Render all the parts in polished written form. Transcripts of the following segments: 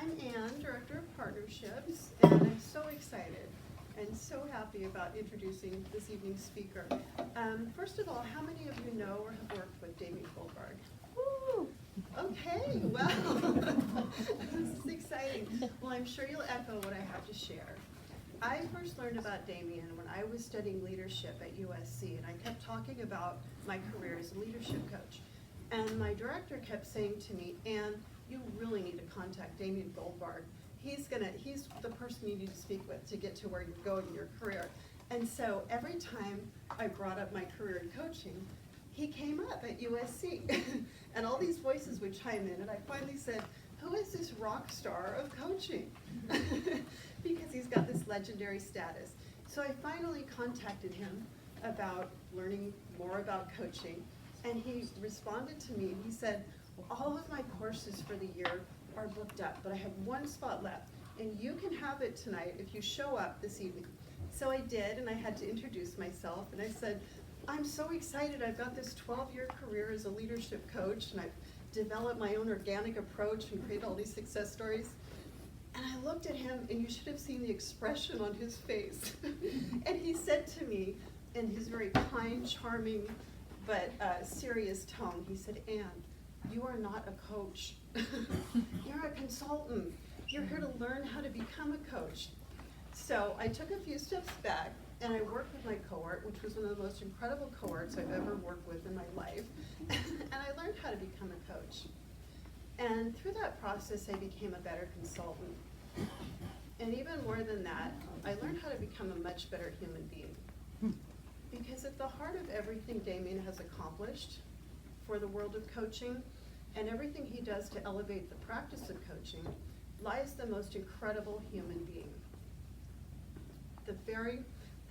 I'm Ann, Director of Partnerships, and I'm so excited and so happy about introducing this evening's speaker. First of all, how many of you know or have worked with Damian Goldvarg? Woo! Okay, well, this is exciting. Well, I'm sure you'll echo what I have to share. I first learned about Damian when I was studying leadership at USC, and I kept talking about my career as a leadership coach. And my director kept saying to me, Ann, you really need to contact Damian Goldvarg. He's the person you need to speak with to get to where you're going in your career. And so every time I brought up my career in coaching, he came up at USC. And all these voices would chime in, and I finally said, who is this rock star of coaching? Because he's got this legendary status. So I finally contacted him about learning more about coaching, and he responded to me. He said, all of my courses for the year are booked up, but I have one spot left, and you can have it tonight if you show up this evening. So I did, and I had to introduce myself, and I said, I'm so excited. I've got this 12-year career as a leadership coach, and I've developed my own organic approach and created all these success stories. And I looked at him, and you should have seen the expression on his face. And he said to me, in his very kind, charming, but serious tone, he said, Ann, you are not a coach. You're a consultant. You're here to learn how to become a coach. So I took a few steps back, and I worked with my cohort, which was one of the most incredible cohorts I've ever worked with in my life. And I learned how to become a coach. And through that process, I became a better consultant. And even more than that, I learned how to become a much better human being. Because at the heart of everything Damian has accomplished for the world of coaching, and everything he does to elevate the practice of coaching, lies the most incredible human being. The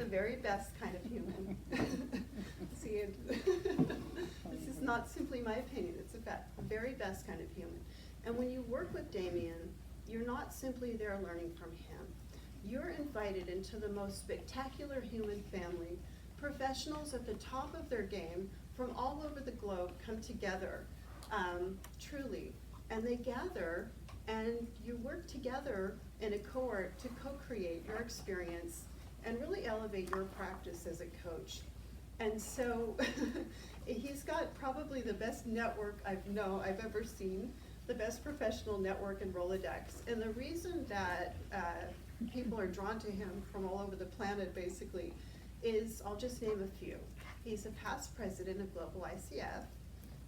very best kind of human. See, this is not simply my opinion, it's a fact. The very best kind of human. And when you work with Damian, you're not simply there learning from him. You're invited into the most spectacular human family. Professionals at the top of their game from all over the globe come together, truly, and they gather, and you work together in a cohort to co-create your experience and really elevate your practice as a coach. And so he's got probably the best network I've ever seen, the best professional network in Rolodex. And the reason that people are drawn to him from all over the planet, basically, is, I'll just name a few. He's a past president of Global ICF.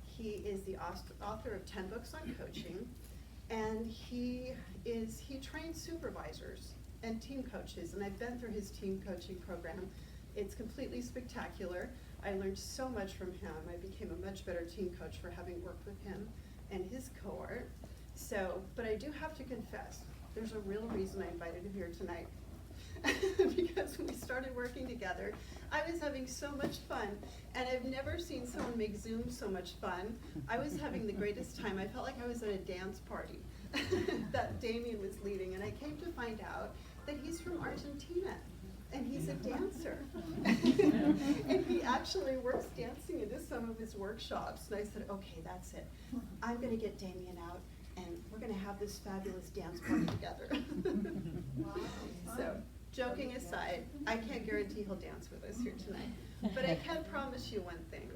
He is the author of 10 books on coaching, and he trains supervisors and team coaches, and I've been through his team coaching program. It's completely spectacular. I learned so much from him. I became a much better team coach for having worked with him and his cohort. So, but I do have to confess, there's a real reason I invited him here tonight. Because when we started working together, I was having so much fun, and I've never seen someone make Zoom so much fun. I was having the greatest time. I felt like I was at a dance party that Damian was leading, and I came to find out that he's from Argentina, and he's a dancer. And he actually works dancing into some of his workshops, and I said, okay, that's it. I'm gonna get Damian out, and we're gonna have this fabulous dance party together. Wow. So, joking aside, I can't guarantee he'll dance with us here tonight. But I can promise you one thing,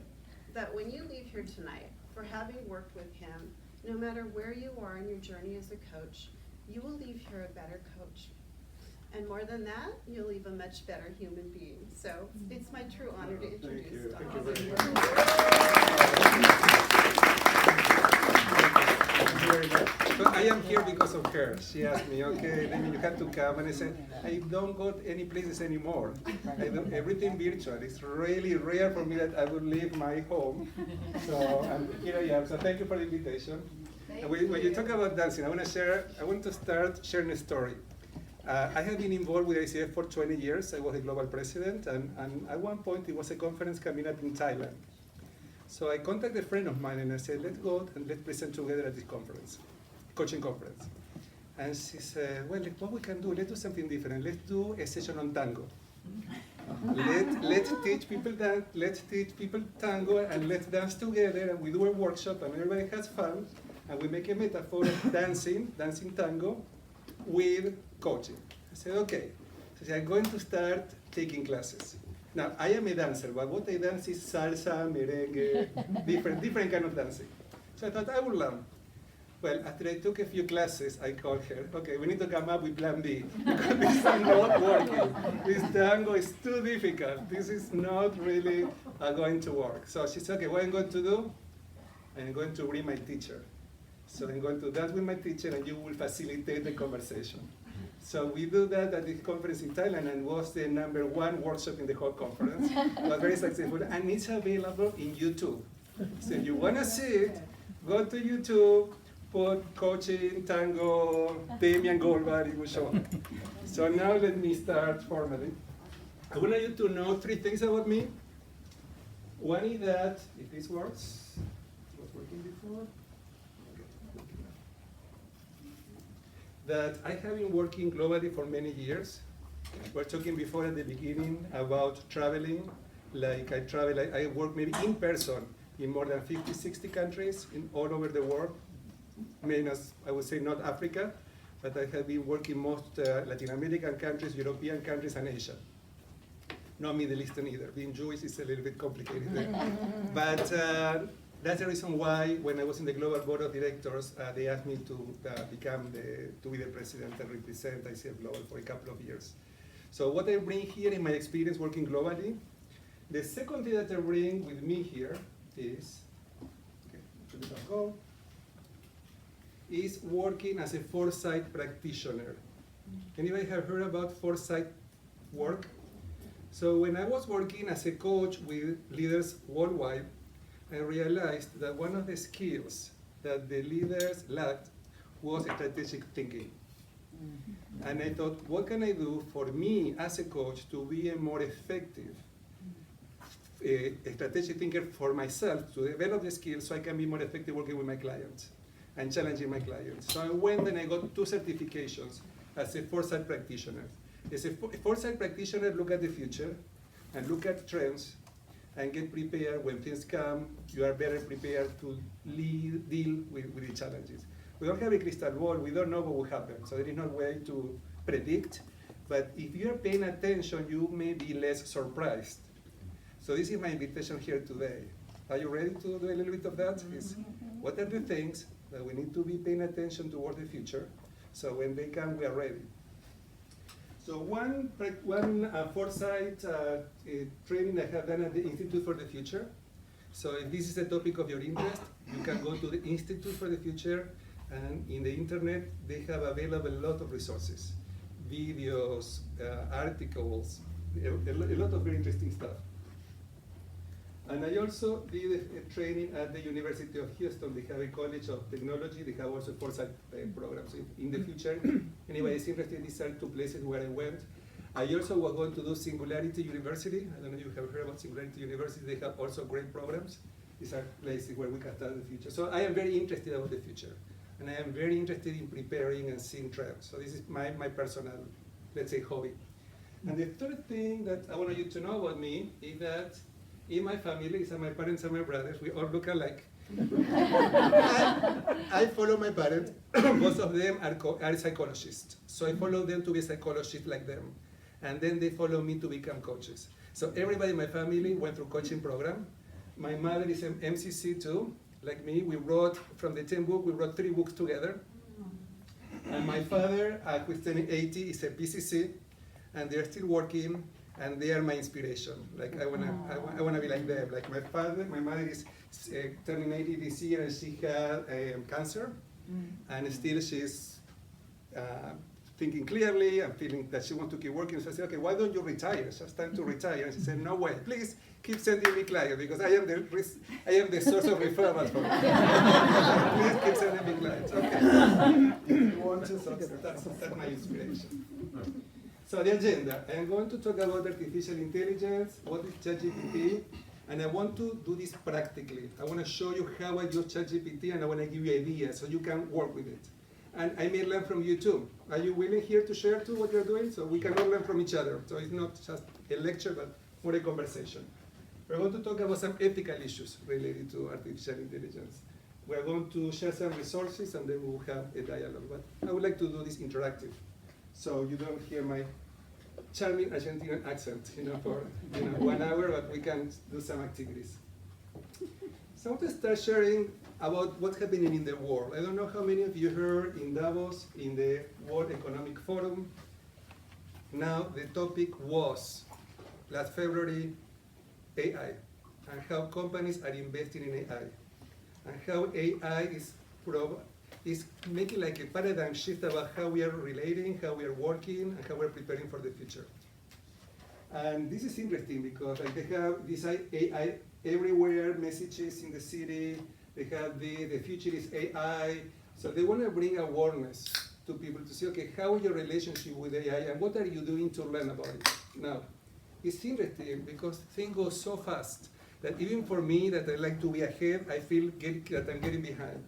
that when you leave here tonight, for having worked with him, no matter where you are in your journey as a coach, you will leave here a better coach. And more than that, you'll leave a much better human being. So it's my true honor to introduce Dr. Thank you very much. So I am here because of her. She asked me, okay, Damian, you have to come. And I said, I don't go to any places anymore. I do everything virtual. It's really rare for me that I would leave my home. So here I am. So thank you for the invitation. And when you talk about dancing, I want to start sharing a story. I have been involved with ICF for 20 years. I was a global president, and at one point it was a conference coming up in Thailand. So I contacted a friend of mine and I said, let's go and let's present together at this conference, coaching conference. And she said, well, what we can do, let's do something different. Let's do a session on tango. Let's teach people that. Let's teach people tango, and let's dance together. And we do a workshop, and everybody has fun. and we make a metaphor of dancing tango, with coaching. I said, okay. So I'm going to start taking classes. Now, I am a dancer, but what I dance is salsa, merengue, different kind of dancing. So I thought I would learn. Well, after I took a few classes, I called her, okay, we need to come up with plan B, because this is not working. This tango is too difficult. This is not really going to work. So she said, okay, what I'm going to do? I'm going to bring my teacher. So I'm going to dance with my teacher, and you will facilitate the conversation. So we do that at the conference in Thailand, and was the #1 workshop in the whole conference. It was very successful, and it's available in YouTube. So if you want to see it, go to YouTube, put coaching, tango, Damian, Goldvarg, it will show up. So now let me start formally. I want you to know 3 things about me. One is that, if this works, it was working before. That I have been working globally for many years. We're talking before at the beginning about traveling. Like I work maybe in person in more than 50, 60 countries all over the world. Minus, I would say not Africa, but I have been working most Latin American countries, European countries, and Asia. Not Middle Eastern either. Being Jewish is a little bit complicated there. But that's the reason why when I was in the Global Board of Directors, they asked me to be the president and represent ICF Global for a couple of years. So what I bring here in my experience working globally, the second thing that I bring with me here is, is working as a foresight practitioner. Anybody have heard about foresight work? So when I was working as a coach with leaders worldwide, I realized that one of the skills that the leaders lacked was strategic thinking. And I thought, what can I do for me as a coach to be a more effective a strategic thinker for myself, to develop the skills so I can be more effective working with my clients and challenging my clients. So I went and I got 2 certifications as a foresight practitioner. As a foresight practitioner, look at the future and look at trends and get prepared when things come. You are better prepared to deal with the challenges. We don't have a crystal ball. We don't know what will happen. So there is no way to predict. But if you are paying attention, you may be less surprised. So this is my invitation here today. Are you ready to do a little bit of that? What are the things that we need to be paying attention toward the future, so when they come, we are ready? So one foresight training I have done at the Institute for the Future. So if this is a topic of your interest, you can go to the Institute for the Future, and in the internet, they have available a lot of resources, videos, articles, a lot of very interesting stuff. And I also did a training at the University of Houston. They have a College of Technology. They have also foresight programs. So in the future, anybody is interested, these are 2 places where I went. I also was going to do Singularity University. I don't know if you have heard about Singularity University. They have also great programs. These are places where we can start the future. So I am very interested about the future. And I am very interested in preparing and seeing trends. So this is my personal, let's say, hobby. And the third thing that I want you to know about me is that in my family, so my parents and my brothers, we all look alike. I follow my parents. Most of them are psychologists. So I follow them to be psychologists like them. And then they follow me to become coaches. So everybody in my family went through coaching program. My mother is an MCC too, like me. We wrote, from the 10 books, we wrote 3 books together. And my father, who is turning 80, is a PCC, and they're still working. And they are my inspiration. Like I wanna be like them. Like my mother is turning 80 this year, and she had cancer, and still she's thinking clearly and feeling that she wants to keep working. So I said, okay, why don't you retire? So it's time to retire. And she said, no way, please keep sending me clients because I am the source of referrals for you. Please keep sending me clients. Okay. If you want to, so that's my inspiration. So the agenda, I'm going to talk about artificial intelligence, what is ChatGPT, and I want to do this practically. I want to show you how I use ChatGPT, and I want to give you ideas so you can work with it. And I may learn from you too. Are you willing here to share too what you're doing? So we can all learn from each other. So it's not just a lecture, but more a conversation. We're going to talk about some ethical issues related to artificial intelligence. We're going to share some resources and then we'll have a dialogue. But I would like to do this interactive, so you don't hear my charming Argentinian accent, for 1 hour, but we can do some activities. So I want to start sharing about what's happening in the world. I don't know how many of you heard in Davos, in the World Economic Forum. Now the topic was, last February, AI, and how companies are investing in AI, and how AI is making like a paradigm shift about how we are relating, how we are working, and how we're preparing for the future. And this is interesting because they have this AI everywhere, messages in the city, they have the future is AI, so they want to bring awareness to people to say, okay, how is your relationship with AI and what are you doing to learn about it? Now, it's interesting because things go so fast that even for me that I like to be ahead, I feel that I'm getting behind.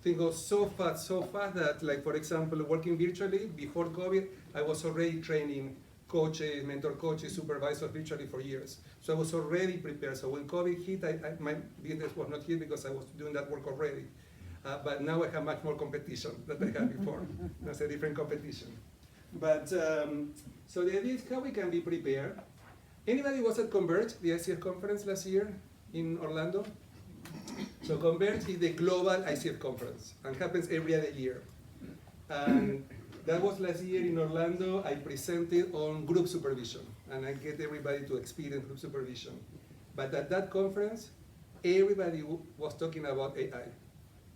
Things go so fast that, like for example, working virtually, before COVID, I was already training coaches, mentor coaches, supervisors virtually for years. So I was already prepared. So when COVID hit, my business was not hit because I was doing that work already. But now I have much more competition than I had before. That's a different competition. But so the idea is how we can be prepared. Anybody was at Converge, the ICF conference last year in Orlando? So Converge is the global ICF conference and happens every other year. And that was last year in Orlando. I presented on group supervision and I get everybody to experience group supervision. But at that conference, everybody was talking about AI.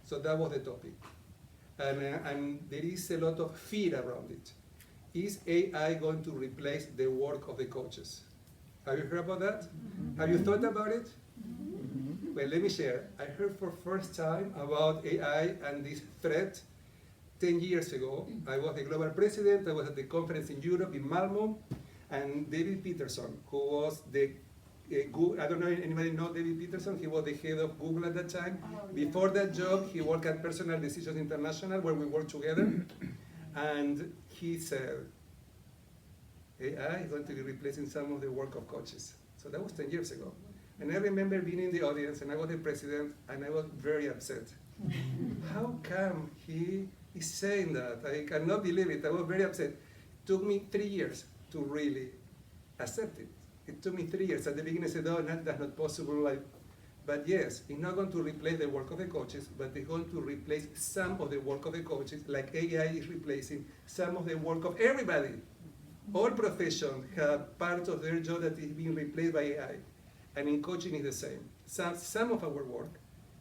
So that was the topic. And there is a lot of fear around it. Is AI going to replace the work of the coaches? Have you heard about that? Mm-hmm. Have you thought about it? Mm-hmm. Well, let me share. I heard for the first time about AI and this threat 10 years ago. I was the global president. I was at the conference in Europe, in Malmo, and David Peterson, who was the Google, I don't know if anybody know David Peterson. He was the head of Google at that time. Oh, yeah. Before that job, he worked at Personal Decisions International, where we worked together. And he said, AI is going to be replacing some of the work of coaches. So that was 10 years ago. And I remember being in the audience, and I was the president, and I was very upset. How come he is saying that? I cannot believe it. I was very upset. It took me 3 years to really accept it. It took me 3 years. At the beginning, I said, oh, that's not possible. But yes, it's not going to replace the work of the coaches, but it's going to replace some of the work of the coaches, like AI is replacing some of the work of everybody. All professions have part of their job that is being replaced by AI. And in coaching, it's the same. Some of our work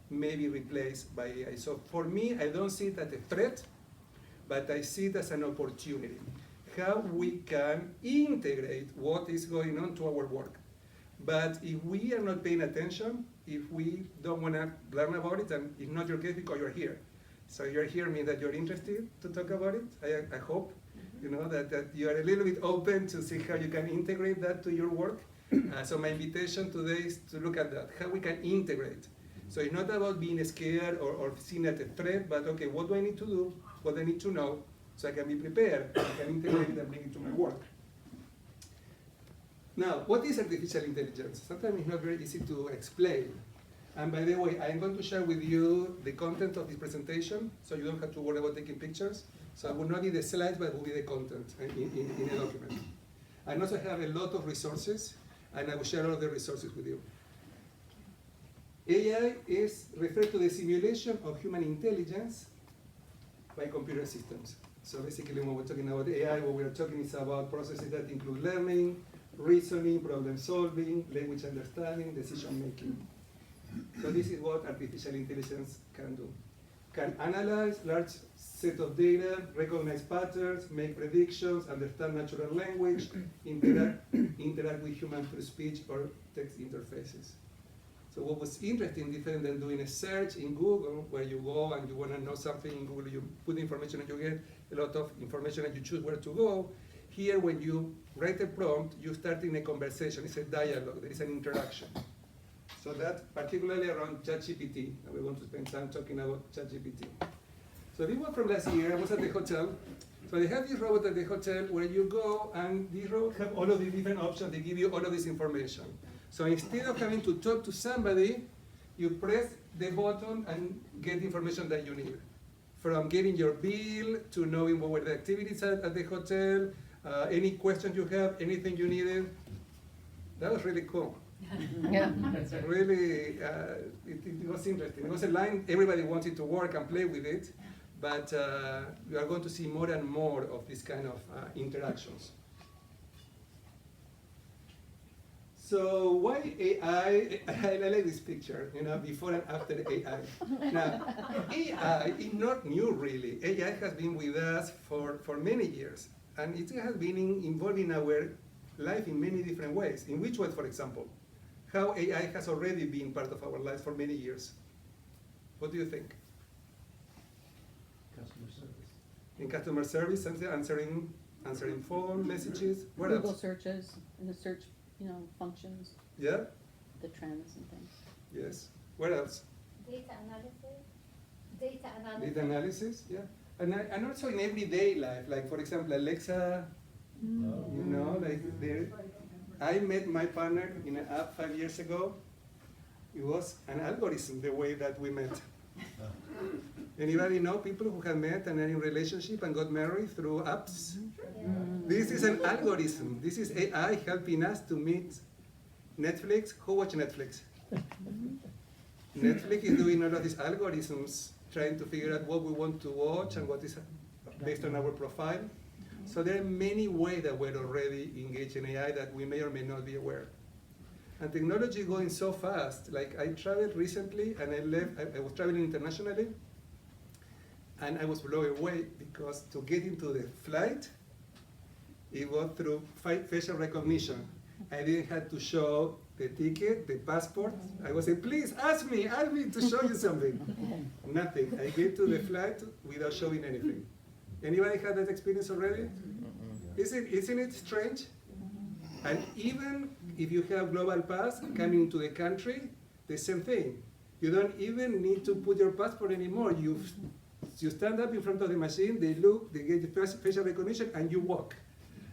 may be replaced by AI. So for me, I don't see it as a threat, but I see it as an opportunity. How we can integrate what is going on to our work. But if we are not paying attention, if we don't want to learn about it, and it's not your case because you're here. So you're here means that you're interested to talk about it, I hope. That you are a little bit open to see how you can integrate that to your work. So my invitation today is to look at that, how we can integrate. So it's not about being scared or seeing it as a threat, but okay, what do I need to do? What do I need to know so I can be prepared, I can integrate it and bring it to my work. Now, what is artificial intelligence? Sometimes it's not very easy to explain. And by the way, I'm going to share with you the content of this presentation, so you don't have to worry about taking pictures. So it will not be the slides, but it will be the content in a document. I also have a lot of resources, and I will share all of the resources with you. AI is referred to the simulation of human intelligence by computer systems. So basically when we're talking about AI, what we're talking is about processes that include learning, reasoning, problem solving, language understanding, decision making. So this is what artificial intelligence can do. Can analyze large set of data, recognize patterns, make predictions, understand natural language, interact with human through speech or text interfaces. So what was interesting, different than doing a search in Google, where you go and you want to know something in Google, you put information and you get a lot of information and you choose where to go. Here, when you write a prompt, you start in a conversation. It's a dialogue. There is an interaction. So that particularly around ChatGPT, and we're going to spend time talking about ChatGPT. So this one from last year, I was at the hotel. So they have this robot at the hotel where you go and these robots have all of the different options. They give you all of this information. So instead of having to talk to somebody, you press the button and get the information that you need. From getting your bill to knowing what were the activities at the hotel, any questions you have, anything you needed. That was really cool. Yeah. Really, it was interesting. It was a line everybody wanted to work and play with it, but we are going to see more and more of these kind of interactions. So why AI? I like this picture, before and after AI. Now, AI is not new really. AI has been with us for many years, and it has been involved in our life in many different ways. In which ways, for example? How AI has already been part of our lives for many years. What do you think? Customer service. In customer service, answering phone messages. What Google else? searches and the search, functions, Yeah. the trends and things. Yes. What else? Data analysis. Data analysis. Data analysis. Yeah. And also in everyday life, like for example, Alexa. I met my partner in an app 5 years ago. It was an algorithm the way that we met. Anybody know people who have met and are in relationship and got married through apps? This is an algorithm. This is AI helping us to meet. Netflix. Who watch Netflix? Netflix is doing all of these algorithms, trying to figure out what we want to watch and what is based on our profile. So there are many ways that we're already engaged in AI that we may or may not be aware. And technology is going so fast. Like I traveled recently and I was traveling internationally, and I was blown away because to get into the flight, it was through facial recognition. I didn't have to show the ticket, the passport. I was saying, please ask me to show you something. Nothing. I get to the flight without showing anything. Anybody had that experience already? Isn't it strange? And even if you have global pass coming into the country, the same thing. You don't even need to put your passport anymore. You stand up in front of the machine, they look, they get your facial recognition, and you walk.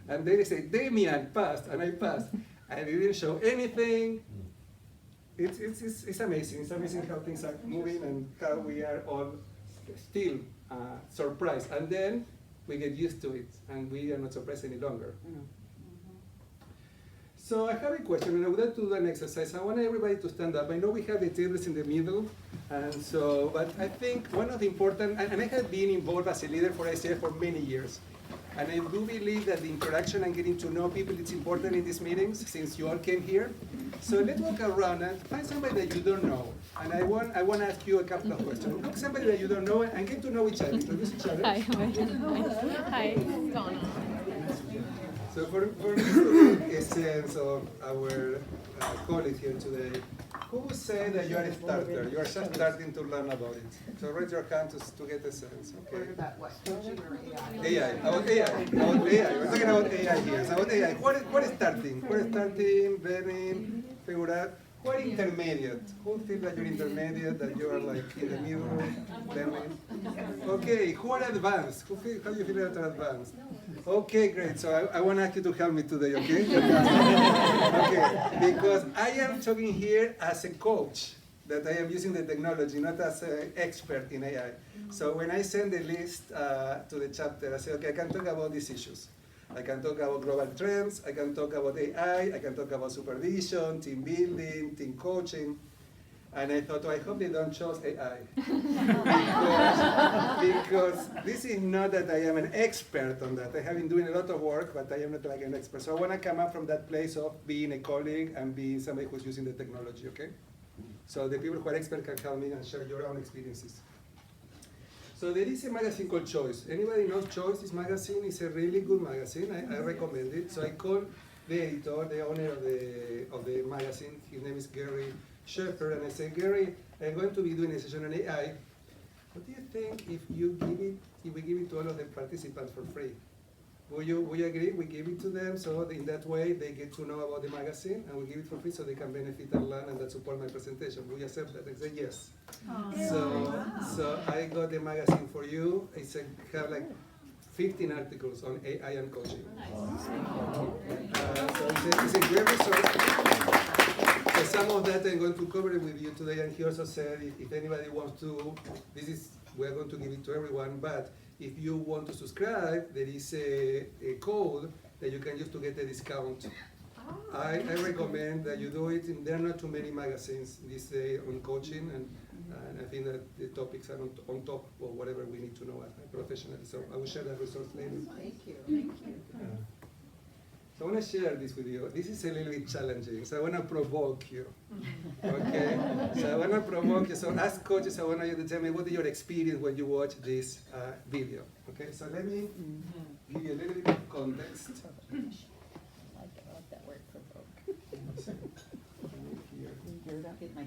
And then they say, Damian passed, and I passed. I didn't show anything. It's amazing. It's amazing how things are moving and how we are all still surprised. And then we get used to it, and we are not surprised any longer. So I have a question, and I would like to do an exercise. I want everybody to stand up. I know we have the tables in the middle, but I think one of the important, and I have been involved as a leader for ICF for many years, and I do believe that the interaction and getting to know people is important in these meetings, since you all came here. So let's walk around and find somebody that you don't know. And I want to ask you a couple of questions. Look somebody that you don't know and get to know each other, introduce each other. Hi. Hi. Donna. So for the essence of our colleague here today, who would say that you are a starter? You are just starting to learn about it. So raise your hand to get a sense. Okay. About what, coaching or AI? AI. About AI. About AI. We're talking about AI here. So about AI. What is starting? What is starting, learning, figure out? What intermediate? Who feels that you're intermediate, that you are like in the middle, learning? Okay, who are advanced? How do you feel that are advanced? Okay, great. So I want to ask you to help me today, okay? Okay, because I am talking here as a coach, that I am using the technology, not as an expert in AI. So when I send the list to the chapter, I say, okay, I can talk about these issues. I can talk about global trends, I can talk about AI, I can talk about supervision, team building, team coaching. And I thought, I hope they don't choose AI. because this is not that I am an expert on that. I have been doing a lot of work, but I am not like an expert. So I want to come up from that place of being a colleague and being somebody who's using the technology, okay? So the people who are experts can help me and share your own experiences. So there is a magazine called Choice. Anybody knows Choice? This magazine is a really good magazine. I recommend it. So I called the editor, the owner of the magazine. His name is Gary Sheffer, and I said, Gary, I'm going to be doing a session on AI. What do you think if we give it to all of the participants for free? Will you agree? We give it to them, so in that way they get to know about the magazine, and we give it for free so they can benefit and learn and that support my presentation. Will you accept that? I said yes. So I got the magazine for you. It's have like 15 articles on AI and coaching. So it's a great resource. So So some of that I'm going to cover it with you today, and he also said if anybody wants to, we're going to give it to everyone, but if you want to subscribe, there is a code that you can use to get a discount. I recommend that you do it. There are not too many magazines these days on coaching, and I think that the topics are on top of whatever we need to know professionally. So I will share that resource later. Thank you, thank you. So I want to share this with you. This is a little bit challenging, so I want to provoke you. Okay? So I want to provoke you. So as coaches, I want you to tell me what is your experience when you watch this video. Okay? So let me give you a little bit of context. I like that word, provoke. You're not getting my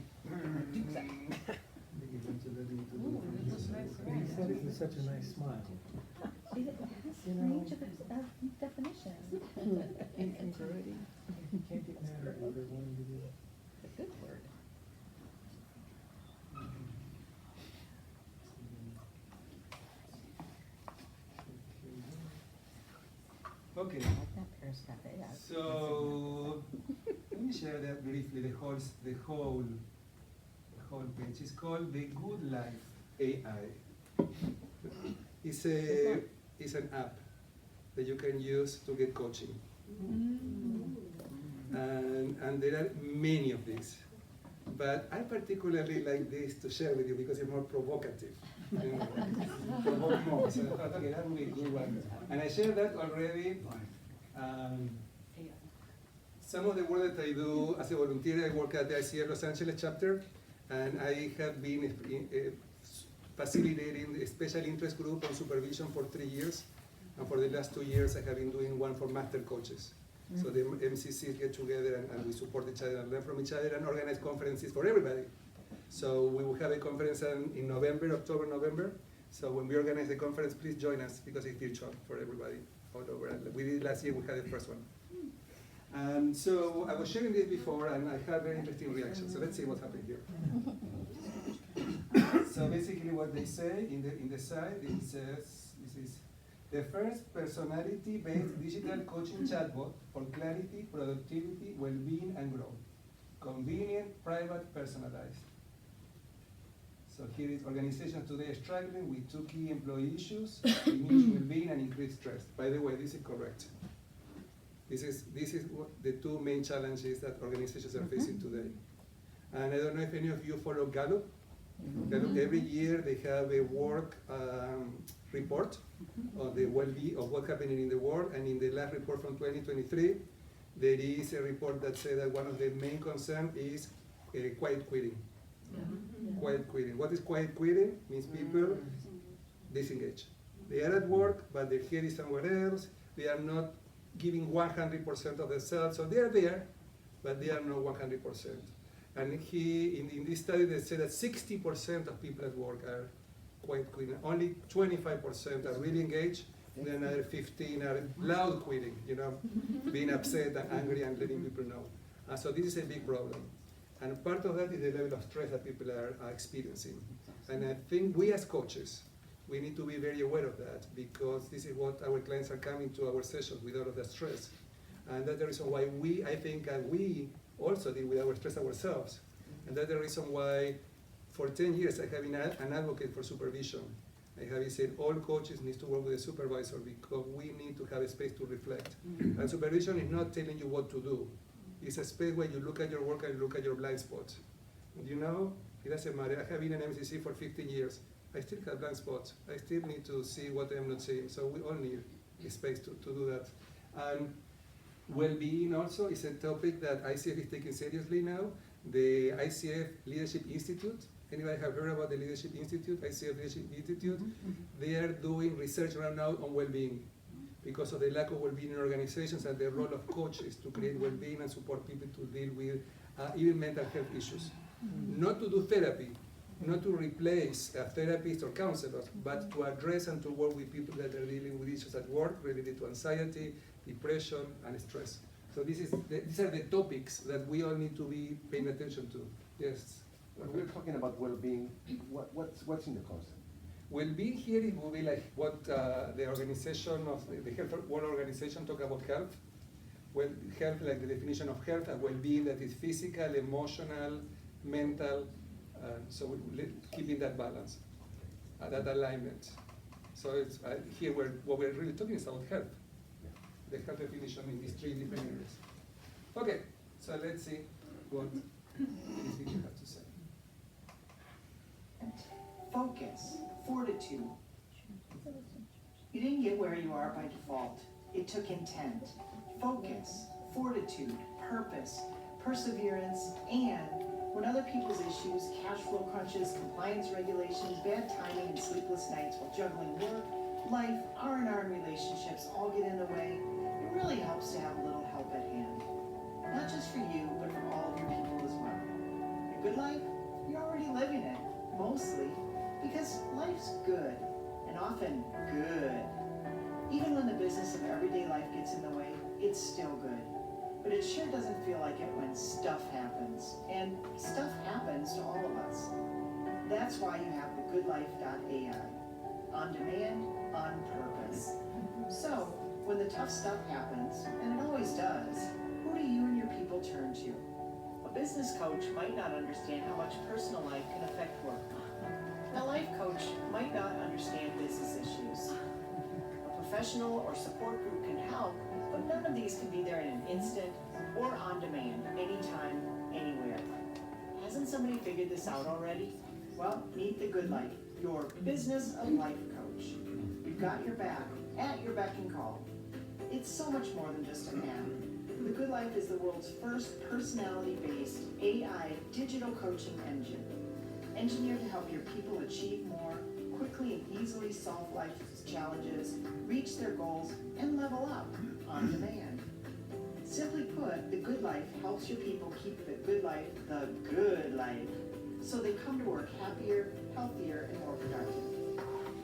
dukes up. You said it with such a nice smile. It has range of definition. Incongruity. You can't get mad at what they're wanting to do. A good word. Okay. I like that Paris Cafe. So let me share that briefly. The whole page is called The Good Life AI. It's an app that you can use to get coaching. And there are many of these. But I particularly like this to share with you because it's more provocative. Provoke more. So I thought, okay, that would be a good one. And I shared that already. Some of the work that I do as a volunteer, I work at the ICF Los Angeles chapter, and I have been facilitating a special interest group on supervision for 3 years. And for the last 2 years, I have been doing one for master coaches. So the MCCs get together and we support each other and learn from each other and organize conferences for everybody. So we will have a conference in November, October, November. So when we organize the conference, please join us because it's virtual for everybody all over. And we did last year, we had the first one. And so I was sharing this before and I had very interesting reactions. So let's see what's happening here. So basically what they say in the site, it says, this is the first personality-based digital coaching chatbot for clarity, productivity, well-being, and growth. Convenient, private, personalized. So here is organizations today struggling with 2 key employee issues, diminished well-being and increased stress. By the way, this is correct. This is what the 2 main challenges that organizations are facing today. And I don't know if any of you follow Gallup. Gallup, every year they have a work report on the well-being of what's happening in the world, and in the last report from 2023, there is a report that said that one of the main concerns is quiet quitting. Quiet quitting. What is quiet quitting? Means people disengage. They are at work, but their head is somewhere else. They are not giving 100% of themselves, so they are there, but they are not 100%. And in this study, they said that 60% of people at work are quiet quitting. Only 25% are really engaged, and then another 15 are loud quitting, being upset and angry and letting people know. So this is a big problem. And part of that is the level of stress that people are experiencing. And I think we as coaches, we need to be very aware of that because this is what our clients are coming to our sessions with all of that stress. And that's the reason why I think we also deal with our stress ourselves. And that's the reason why for 10 years I have been an advocate for supervision. I have said all coaches need to work with a supervisor because we need to have a space to reflect. And supervision is not telling you what to do. It's a space where you look at your work and look at your blind spots. And it doesn't matter. I have been an MCC for 15 years. I still have blind spots. I still need to see what I'm not seeing. So we all need a space to do that. And well-being also is a topic that ICF is taking seriously now. The ICF Leadership Institute, anybody have heard about the Leadership Institute, ICF Leadership Institute? They are doing research right now on well-being because of the lack of well-being in organizations and the role of coaches to create well-being and support people to deal with even mental health issues. Not to do therapy, not to replace therapists or counselors, but to address and to work with people that are dealing with issues at work related to anxiety, depression, and stress. So these are the topics that we all need to be paying attention to. Yes? When we're talking about well-being, what's in the concept? Well-being here it will be like what the organization of the Health World Organization talk about health. well, health, like the definition of health and well-being, that is physical, emotional, mental, so keeping that balance, that alignment. So it's here what we're really talking is about health, the health definition in these three different areas. Okay, so let's see what this video has to say. Focus, fortitude. You didn't get where you are by default. It took intent. Focus, fortitude, purpose, perseverance, and when other people's issues, cash flow crunches, compliance regulations, bad timing, and sleepless nights while juggling work, life, R&R, and relationships all get in the way, it really helps to have a little help at hand. Not just for you, but for all of your people as well. A good life? You're already living it, mostly, because life's good, and often good. Even when the business of everyday life gets in the way, it's still good. But it sure doesn't feel like it when stuff happens. And stuff happens to all of us. That's why you have the goodlife.ai. On demand, on purpose. So, when the tough stuff happens, and it always does, who do you and your people turn to? A business coach might not understand how much personal life can affect work. A life coach might not understand business issues. A professional or support group can help, but none of these can be there in an instant or on demand, anytime, anywhere. Hasn't somebody figured this out already? Well, meet the Good Life, your business of life coach. We've got your back, at your beck and call. It's so much more than just an app. The Good Life is the world's first personality-based AI digital coaching engine. Engineered to help your people achieve more, quickly and easily solve life's challenges, reach their goals, and level up on demand. Simply put, the Good Life helps your people keep the good life, so they come to work happier, healthier, and more productive.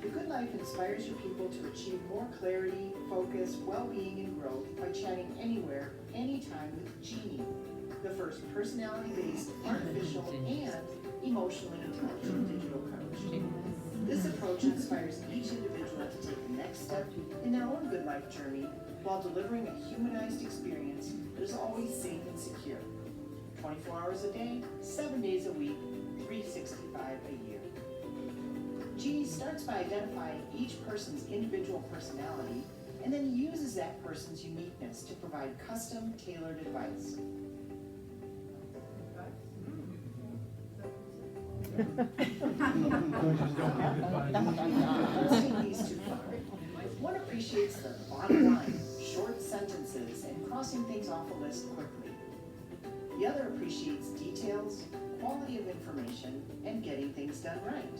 The Good Life inspires your people to achieve more clarity, focus, well-being, and growth by chatting anywhere, anytime with Genie, the first personality-based, artificial, and emotionally intelligent digital coach. This approach inspires each individual to take the next step in their own good life journey while delivering a humanized experience that is always safe and secure. 24 hours a day, 7 days a week, 365 a year. Genie starts by identifying each person's individual personality and then uses that person's uniqueness to provide custom, tailored advice. Let's take these two far. One appreciates the bottom line, short sentences, and crossing things off a list quickly. The other appreciates details, quality of information, and getting things done right.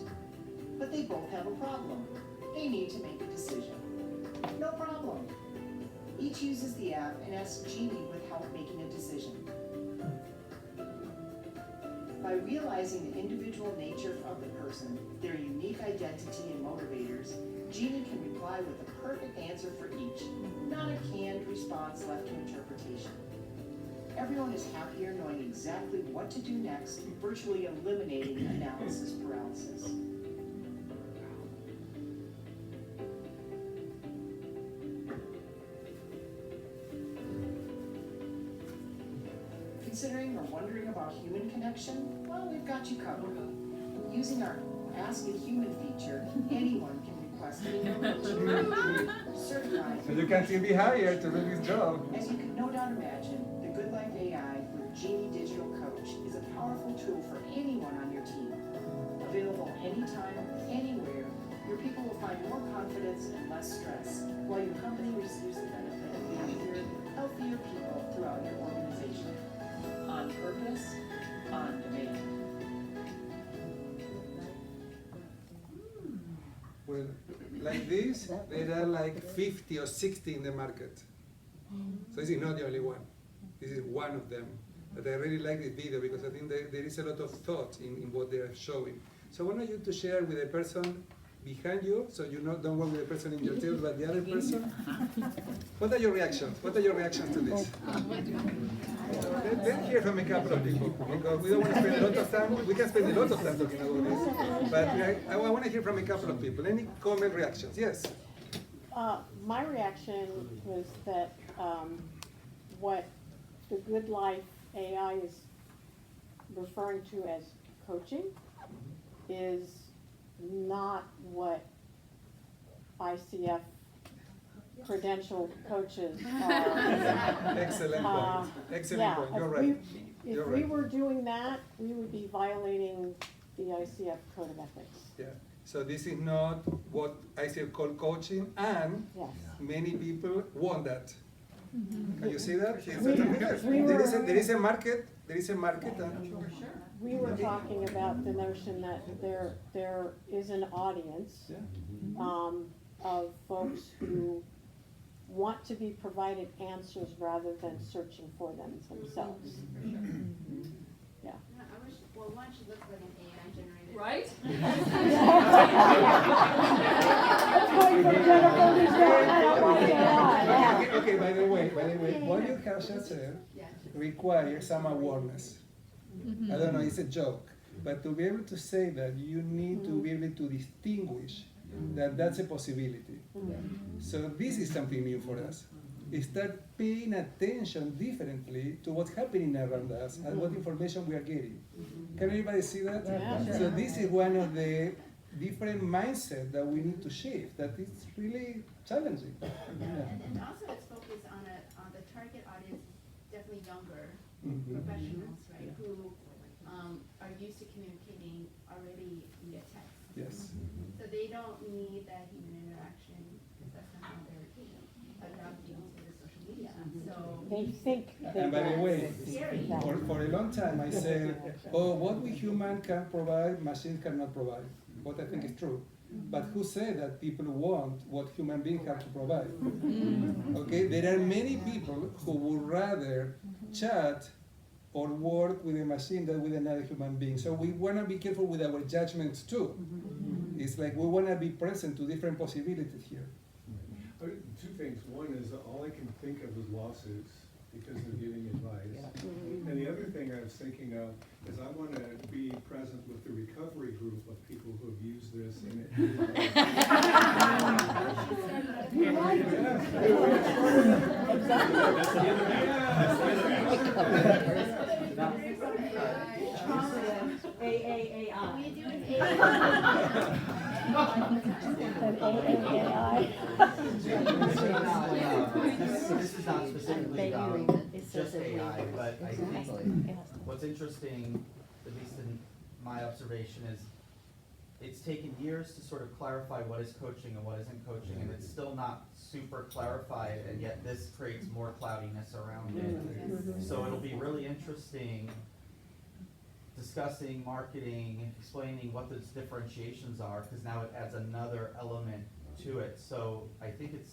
But they both have a problem. They need to make a decision. No problem. Each uses the app and asks Genie with help making a decision. By realizing the individual nature of the person, their unique identity and motivators, Genie can reply with the perfect answer for each, not a canned response left to interpretation. Everyone is happier knowing exactly what to do next, virtually eliminating analysis paralysis. Considering or wondering about human connection? Well, we've got you covered. Using our Ask a Human feature, anyone can request any information. Certified. So you can still be hired to do this job. As you can no doubt imagine, the Good Life AI with Genie Digital Coach is a powerful tool for anyone on your team. Available anytime, anywhere, your people will find more confidence and less stress, while your company receives the benefit of happier, healthier people throughout your organization. On purpose, on demand. Well, like this, there are like 50 or 60 in the market. So this is not the only one. This is one of them. But I really like this video because I think there is a lot of thought in what they are showing. So I want you to share with the person behind you, so you don't work with the person in your table, but the other person. What are your reactions? What are your reactions to this? Let's hear from a couple of people, because we don't want to spend a lot of time. We can spend a lot of time talking about this, but I want to hear from a couple of people. Any comment, reactions? Yes? My reaction was that what the Good Life AI is referring to as coaching is not what ICF credentialed coaches are. Excellent point. Excellent Yeah, point. You're if right. we, You're if we right. were doing that, we would be violating the ICF code of ethics. Yeah. So this is not what ICF call coaching, and Yes. many people want that. Can you see that? It's We- yes. we There were- is a market. There is a market. We were talking about the notion that there is an audience, of folks who want to be provided answers rather than searching for them themselves. Yeah. Well, one should look like an AI generated. Right? Let's wait for Jennifer to say, I don't like AI. Okay, by the way, what you have just said Yeah. requires some awareness. I don't know, it's a joke, but to be able to say that, you need to be able to distinguish that that's a possibility. So this is something new for us. Start paying attention differently to what's happening around us and what information we are getting. Can everybody see that? Yeah. So this is one of the different mindset that we need to shift, that it's really challenging. Yeah. And also it's focused on the target audience, definitely younger Mhm. professionals, right, who are used to communicating already via text. Yes. So they don't need that human interaction, because that's not how they're adapting to the social media. So They think they And by the can. way, scary. for a long time I said, oh, what we human can provide, machines cannot provide. What I think is true. But who said that people want what human beings have to provide? Okay, there are many people who would rather chat or work with a machine than with another human being. So we want to be careful with our judgments too. It's like we want to be present to different possibilities here. Two things. One is all I can think of is lawsuits because they're giving advice. And the other thing I was thinking of is I want to be present with the recovery group of people who have used this in We do an This is not specifically about just AI, but I think what's interesting, at least in my observation, is it's taken years to sort of clarify what is coaching and what isn't coaching, and it's still not super clarified, and yet this creates more cloudiness around it. So it'll be really interesting discussing marketing, explaining what those differentiations are, because now it adds another element to it. So I think it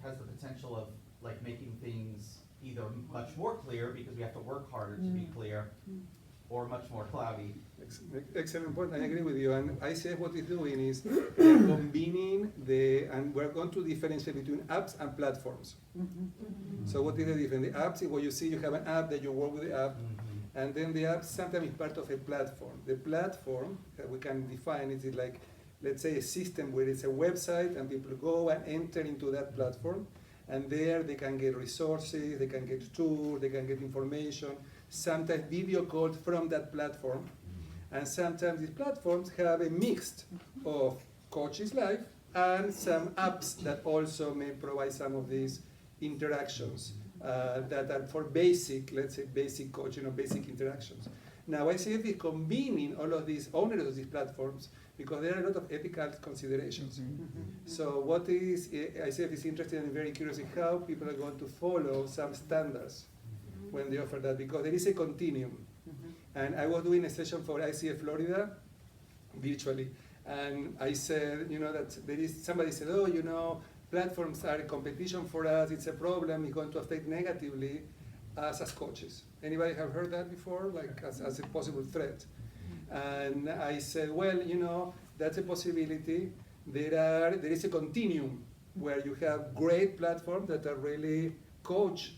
has the potential of like making things either much more clear because we have to work harder to be clear, or much more cloudy. Excellent point, I agree with you. And ICF what it's doing is combining and we're going to differentiate between apps and platforms. So what is the difference? The apps is what you see, you have an app that you work with the app, and then the app sometimes is part of a platform. The platform that we can define is like, let's say, a system where it's a website and people go and enter into that platform, and there they can get resources, they can get tools, they can get information, sometimes video calls from that platform, and sometimes these platforms have a mix of coaches live and some apps that also may provide some of these interactions that are for basic, let's say basic coaching or basic interactions. Now ICF is combining all of these owners of these platforms because there are a lot of ethical considerations. So what is ICF is interested and very curious in how people are going to follow some standards when they offer that, because there is a continuum. And I was doing a session for ICF Florida virtually, and I said, that there is, somebody said, oh, platforms are a competition for us, it's a problem, it's going to affect negatively us as coaches. Anybody have heard that before, like as a possible threat? And I said, well, that's a possibility. There is a continuum where you have great platforms that are really coach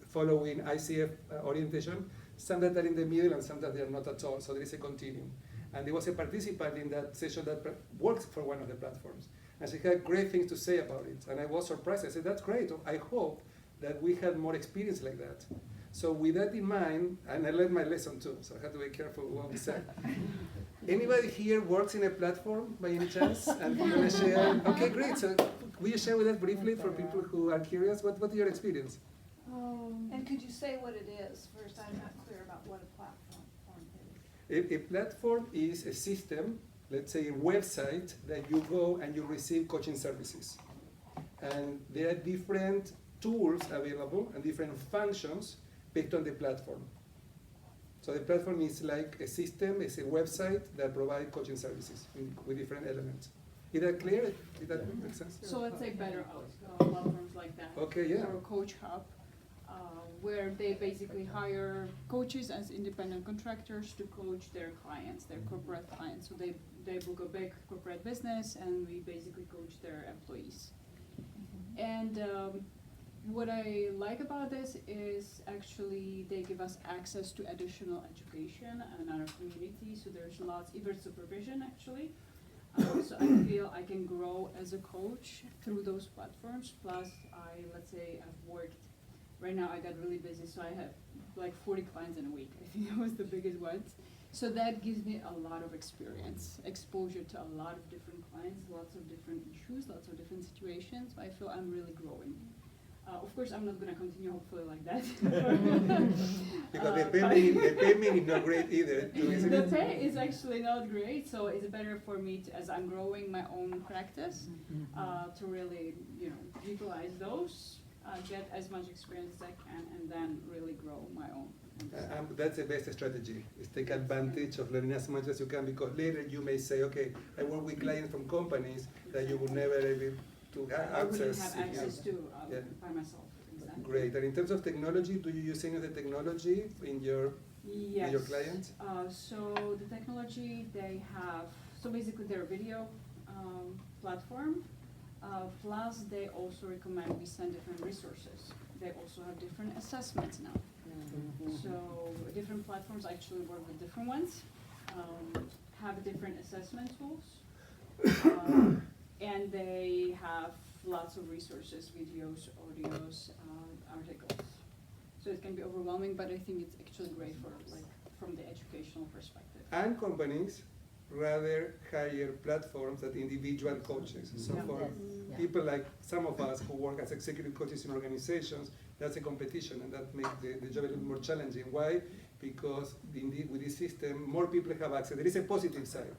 following ICF orientation, some that are in the middle and some that they are not at all, so there is a continuum. And there was a participant in that session that works for one of the platforms, and she had great things to say about it, and I was surprised. I said, that's great, I hope that we had more experience like that. So with that in mind, and I learned my lesson too, so I had to be careful what we said. Anybody here works in a platform by any chance? And you want to share? Okay, great. So will you share with us briefly for people who are curious? What is your experience? And could you say what it is? First, I'm not clear about what a platform is. A platform is a system, let's say a website, that you go and you receive coaching services. And there are different tools available and different functions based on the platform. So the platform is like a system, it's a website that provides coaching services with different elements. Is that clear? Did that make sense? So let's say better platforms like that. Okay, yeah. Or Coach Hub, where they basically hire coaches as independent contractors to coach their clients, their corporate clients. So they book a big corporate business and we basically coach their employees. And what I like about this is actually they give us access to additional education and our community. So there's lots, even supervision actually. So I feel I can grow as a coach through those platforms. Plus, let's say I've worked, right now I got really busy, so I have like 40 clients in a week. I think that was the biggest one. So that gives me a lot of experience, exposure to a lot of different clients, lots of different issues, lots of different situations. So I feel I'm really growing. Of course, I'm not going to continue hopefully like that. Because the payment is not great either. The pay is actually not great, so it's better for me to, as I'm growing my own practice, to really, utilize those, get as much experience as I can, and then really grow my own. That's the best strategy, is take advantage of learning as much as you can, because later you may say, okay, I work with clients from companies that you would never able to have I wouldn't access. have access to Yeah. by myself. Exactly. Great. And in terms of technology, do you use any of the technology in your Yes. with your clients? So the technology they have, so basically their video platform, plus they also recommend we send different resources. They also have different assessments now. So different platforms actually work with different ones, have different assessment tools, and they have lots of resources, videos, audios, articles. So it can be overwhelming, but I think it's actually great for from the educational perspective. And companies rather hire platforms than individual coaches. So for people like some of us who work as executive coaches in organizations, that's a competition, and that makes the job a little more challenging. Why? Because indeed with this system, more people have access. There is a positive side.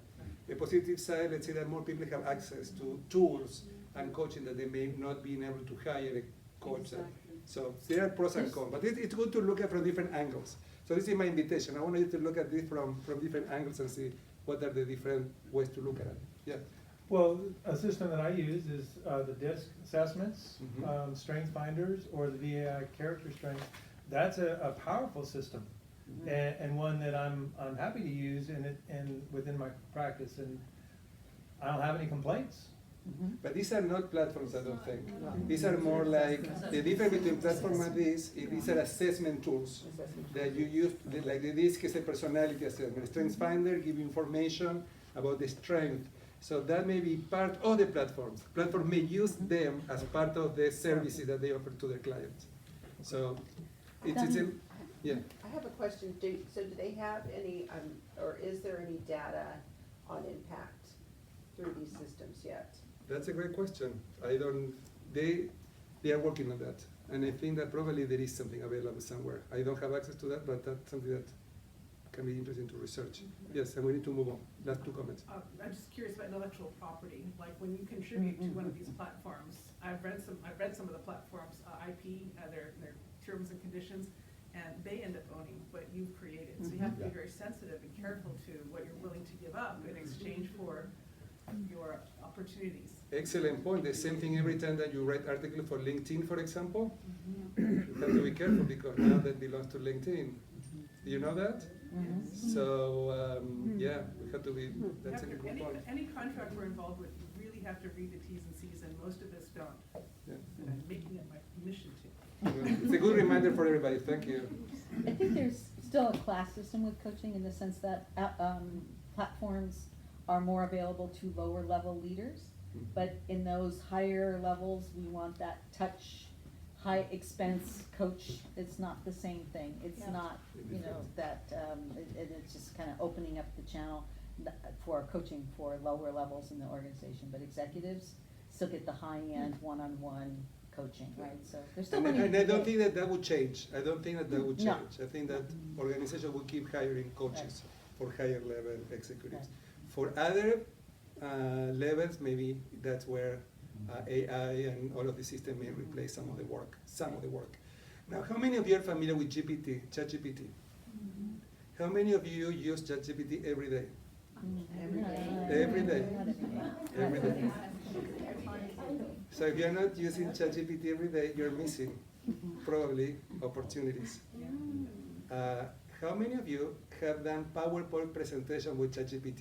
The positive side, let's say that more people have access to tools and coaching that they may not be able to hire a coach. Exactly. So there are pros and cons, but it's good to look at from different angles. So this is my invitation. I want you to look at this from different angles and see what are the different ways to look at it. Yeah. Well, a system that I use is the DISC assessments, strength finders, or the VAI character strength. That's a powerful system, and one that I'm happy to use and within my practice, and I don't have any complaints. But these are not platforms, I don't think. These are more like, the difference between platform and this, these are assessment tools that you use, like the DISC is a personality assessment. Strength Finder give information about the strength. So that may be part of the platforms. Platform may use them as part of the services that they offer to their clients. So yeah. I have a question. So do they have any, or is there any data on impact through these systems yet? That's a great question. They are working on that. And I think that probably there is something available somewhere. I don't have access to that, but that's something that can be interesting to research. Yes, and we need to move on. Last two comments. I'm just curious about intellectual property. Like when you contribute to one of these platforms, I've read some of the platforms, IP, their terms and conditions, and they end up owning what you've created. So you have to be very sensitive and careful to what you're willing to give up in exchange for your opportunities. Excellent point. The same thing every time that you write article for LinkedIn, for example. You have to be careful because now that belongs to LinkedIn. Do you know that? So yeah, we have to be. That's a good point. Any contract we're involved with, you really have to read the T's and C's, and most of us don't. Yeah. And I'm making it my mission to. It's a good reminder for everybody. Thank you. I think there's still a class system with coaching in the sense that platforms are more available to lower level leaders, but in those higher levels, we want that touch, high expense coach, it's not the same thing. It's Yeah. not, you know, that, it's just kind of opening up the channel for coaching for lower levels in the organization, but executives still get the high-end one-on-one coaching, right? So there's still money. And I don't think that would change. I don't think that would No. change. I think that organization will keep hiring coaches for higher level executives. For other levels, maybe that's where AI and all of the system may replace some of the work. Now, how many of you are familiar with GPT, ChatGPT? How many of you use ChatGPT every day? Every day. Every day. Every day. So if you're not using ChatGPT every day, you're missing probably opportunities. How many of you have done PowerPoint presentation with ChatGPT?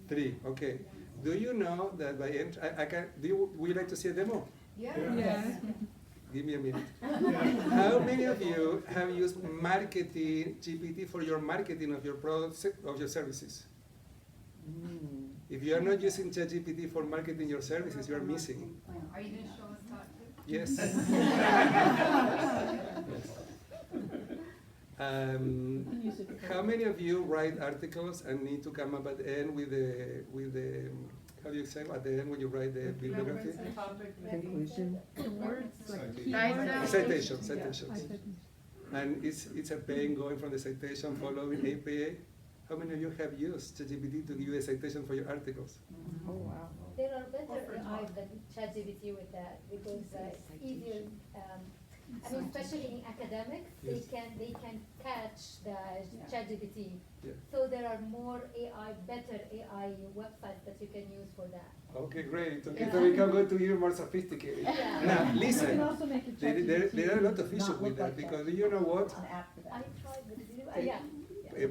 3, okay. Do you know that by would you like to see a demo? Yes. Give me a minute. How many of you have used marketing GPT for your marketing of your products, of your services? If you are not using ChatGPT for marketing your services, you are missing. Are you gonna show us how to? Yes. How many of you write articles and need to come up at the end with the how do you say at the end when you write the bibliography? Conclusion. The words, Citations. And it's a pain going from the citation following APA. How many of you have used ChatGPT to give you a citation for your articles? Oh, wow. There are better AIs than ChatGPT with that because it's easier. I mean, especially in academics, Yes. they can catch the ChatGPT. Yeah. So there are more better AI websites that you can use for that. Okay, great. Okay, so we can go to even more sophisticated. Yeah. Now, You listen. can also make it There are a lot of issues not with look that like because you know what? An app for I that. tried, but yeah.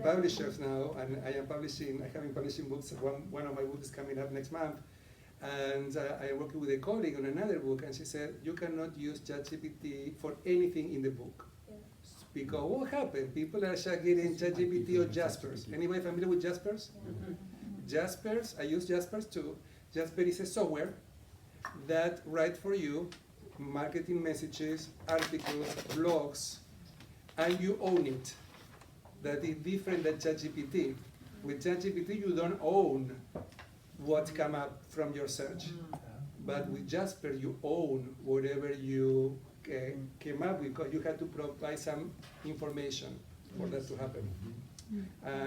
Publishers now, and I have been publishing books. One of my books is coming up next month, and I am working with a colleague on another book, and she said you cannot use ChatGPT for anything in the book. Yeah. Because what happened? People are just getting ChatGPT or Jaspers. Anybody familiar with Jaspers? Jaspers, I use Jaspers too. Jasper is a software that writes for you marketing messages, articles, blogs, and you own it. That is different than ChatGPT. With ChatGPT, you don't own what come up from your search. But with Jasper, you own whatever you came up with, because you had to provide some information for that to happen.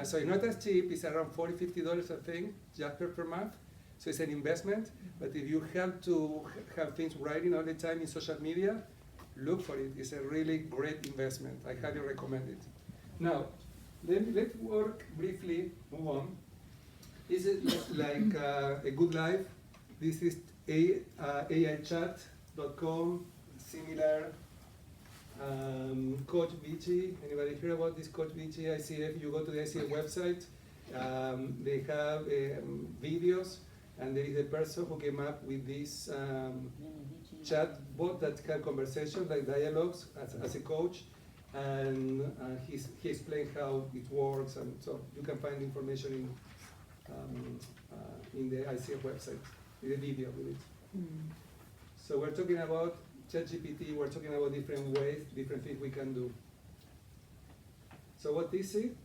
So it's not as cheap, it's around $40, $50, I think, Jasper per month. So it's an investment, but if you have to have things writing all the time in social media, look for it. It's a really great investment. I highly recommend it. Now, let's work briefly, move on. This is like a good life. This is AIchat.com, similar. Coach VG, anybody hear about this Coach VG ICF? You go to the ICF website, they have videos, and there is a person who came up with this chat bot that have conversations, like dialogues, as a coach, and he explained how it works, and so you can find information in the ICF website, with a video with it. So we're talking about ChatGPT, we're talking about different ways, different things we can do. So what is it?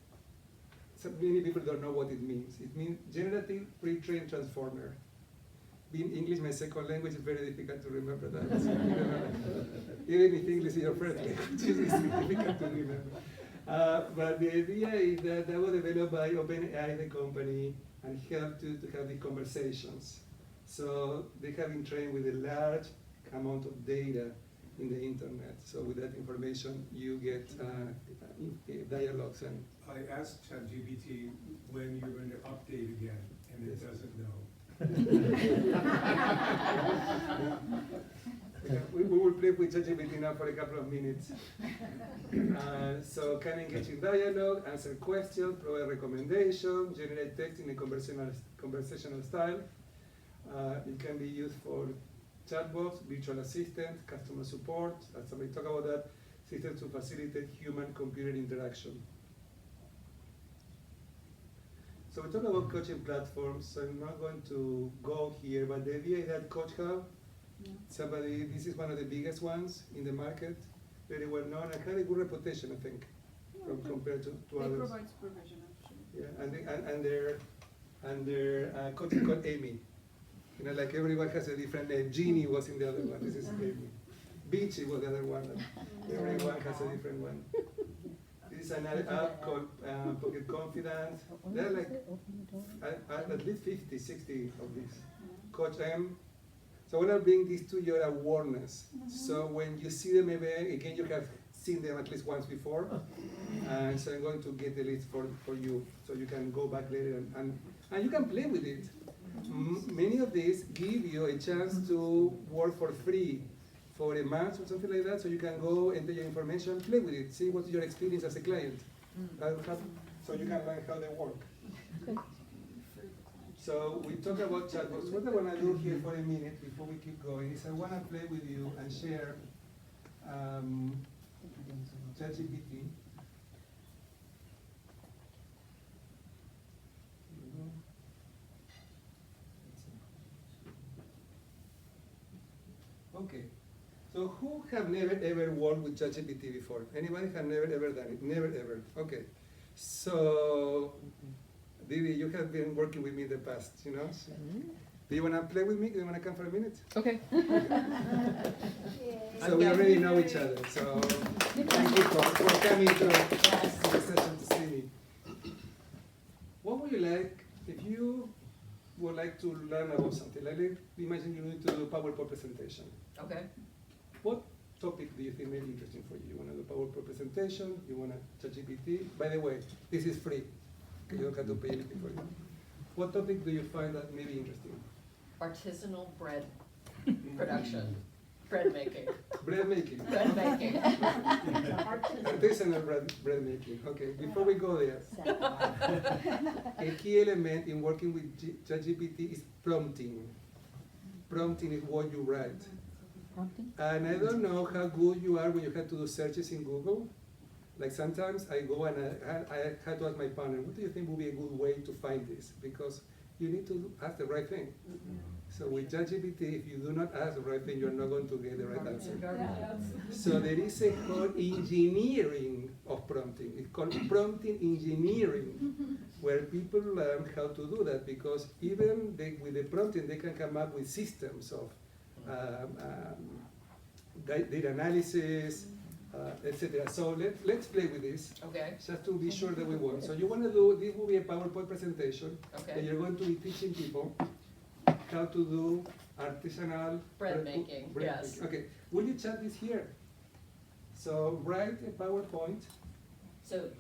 So many people don't know what it means. It means generative pre-trained transformer. Being English, my second language, is very difficult to remember that. Even if English is your first language, it's difficult to remember. But the idea is that was developed by OpenAI, the company, and helped to have these conversations. So they have been trained with a large amount of data in the internet. So with that information, you get dialogues. And I asked ChatGPT when you're going to update again, and it doesn't know. we will play with ChatGPT now for a couple of minutes. So can engage in dialogue, answer questions, provide recommendations, generate text in a conversational style. It can be used for chatbots, virtual assistant, customer support, as we talk about that, systems to facilitate human-computer interaction. So we talk about coaching platforms, so I'm not going to go here, but the idea is that Coach Hub Somebody, this is one of the biggest ones in the market, very well known, and had a good reputation, I think, compared to They others. provide supervision, actually. Yeah, and their coach is called Amy. You know, like everyone has a different name. Jeannie was in the other one. This is Amy. Beachy was the other one. Everyone has a different one. This is another app called Pocket Confidence. There are like at least 50, 60 of these. Coach M. So I want to bring this to your awareness. So when you see them again, you have seen them at least once before. And so I'm going to get the list for you, so you can go back later and you can play with it. Many of these give you a chance to work for free for a month or something like that, so you can go enter your information, play with it, see what's your experience as a client, so you can learn how they work. So we talk about chatbots. What I want to do here for a minute before we keep going is I want to play with you and share ChatGPT. Okay, so who have never ever worked with ChatGPT before? Anybody have never ever done it? Never ever. Okay, so Didi, you have been working with me in the past, you know? So, do you want to play with me? Do you want to come for a minute? Okay. So we already know each other, so thank you for coming to the session to see me. What would you like if you would like to learn about something? Like, imagine you need to do a PowerPoint presentation. Okay. What topic do you think may be interesting for you? You want to do a PowerPoint presentation? You want to ChatGPT? By the way, this is free. You don't have to pay anything for it. What topic do you find that may be interesting? Artisanal bread production. Bread making. Bread making. Bread making. Artisanal bread making. Okay, before we go there, a key element in working with ChatGPT is prompting. Prompting is what you write. And I don't know how good you are when you have to do searches in Google. Like sometimes I go and I had to ask my partner, what do you think would be a good way to find this? Because you need to ask the right thing. So with ChatGPT, if you do not ask the right thing, you're not going to get the right answer. So there is a whole engineering of prompting. It's called prompting engineering, where people learn how to do that, because even with the prompting, they can come up with systems of data analysis, etc. So let's play with this, Okay. just to be sure that we won. So you want to do, this will be a PowerPoint presentation, Okay. and you're going to be teaching people how to do artisanal Bread making, yes. making. Okay, will you chat this here? So write a PowerPoint. So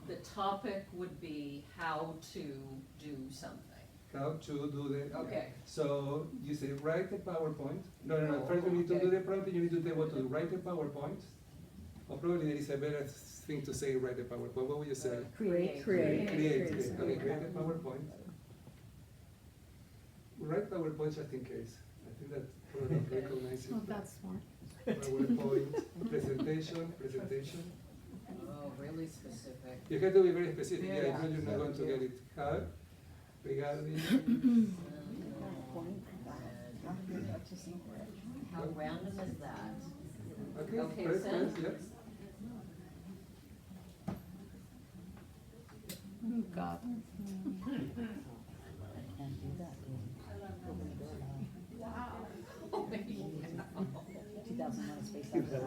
the topic would be how to do something. How to do the, Okay. So you say write a PowerPoint. No. First you need to do the prompt, you need to tell what to do. Write a PowerPoint. Or probably there is a better thing to say, write a PowerPoint. What would you say? Create. Create. Okay, create a PowerPoint. Write PowerPoint just in case. I think that probably recognize it. Oh, that's smart. PowerPoint, presentation. Oh, really specific. You have to be very specific. Yeah. Yeah, if not, you're not going to get it. How? Regarding. How random is that? Okay, Okay, press, send. yes. Oh, God. Wow. 2001: Space Odyssey.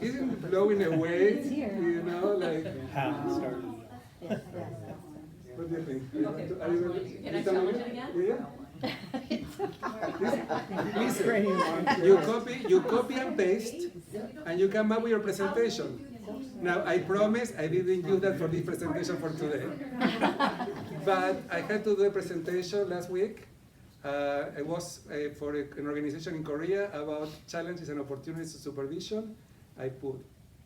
Isn't blowing away, It's here. you know, like. How it started. Yes. What do you think? Okay, Are you ready? can I challenge it again? Yeah. Listen, You copy and paste, and you come up with your presentation. Now, I promise I didn't use that for this presentation for today. But I had to do a presentation last week. It was for an organization in Korea about challenges and opportunities of supervision. I put,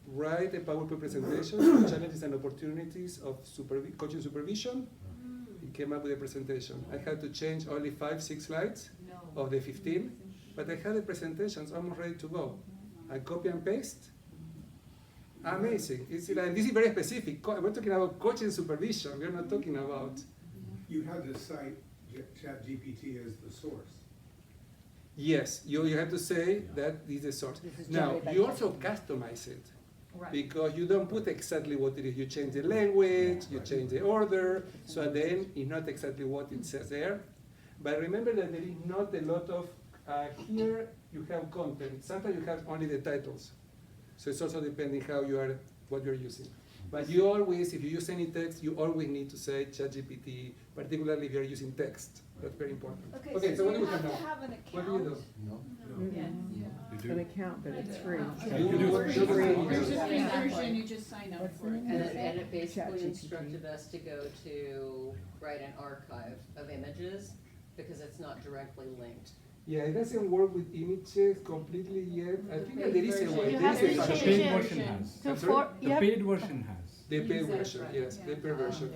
write a PowerPoint presentation on challenges and opportunities of coaching supervision. It came up with a presentation. I had to change only 5-6 slides of the 15, but I had the presentations almost ready to go. I copy and paste. Amazing. This is very specific. We're talking about coaching supervision. We're not talking about. You have the site ChatGPT as the source. Yes, you have to say that is the source. This is Now, generated by you also ChatGPT. customize it. Right. Because you don't put exactly what it is. You change the language, you change the order, so at the end, it's not exactly what it says there. But remember that there is not a lot of, here you have content. Sometimes you have only the titles. So it's also depending how you are, what you're using. But you always, if you use any text, you always need to say ChatGPT, particularly if you're using text. That's very important. Okay, so what do do you we have have to now? have an What do you do? account? No? Yeah. An account, but it's free. There's a free version, you just sign up What's for the it. name? And it basically ChatGPT. instructed us to go to write an archive of images because it's not directly linked. Yeah, it doesn't work with images completely yet. I think that there is a way. You There have is to a change function. it. version has. To I'm for, sorry? you The have, paid version has. The paid That's version, right. yes, the paid version.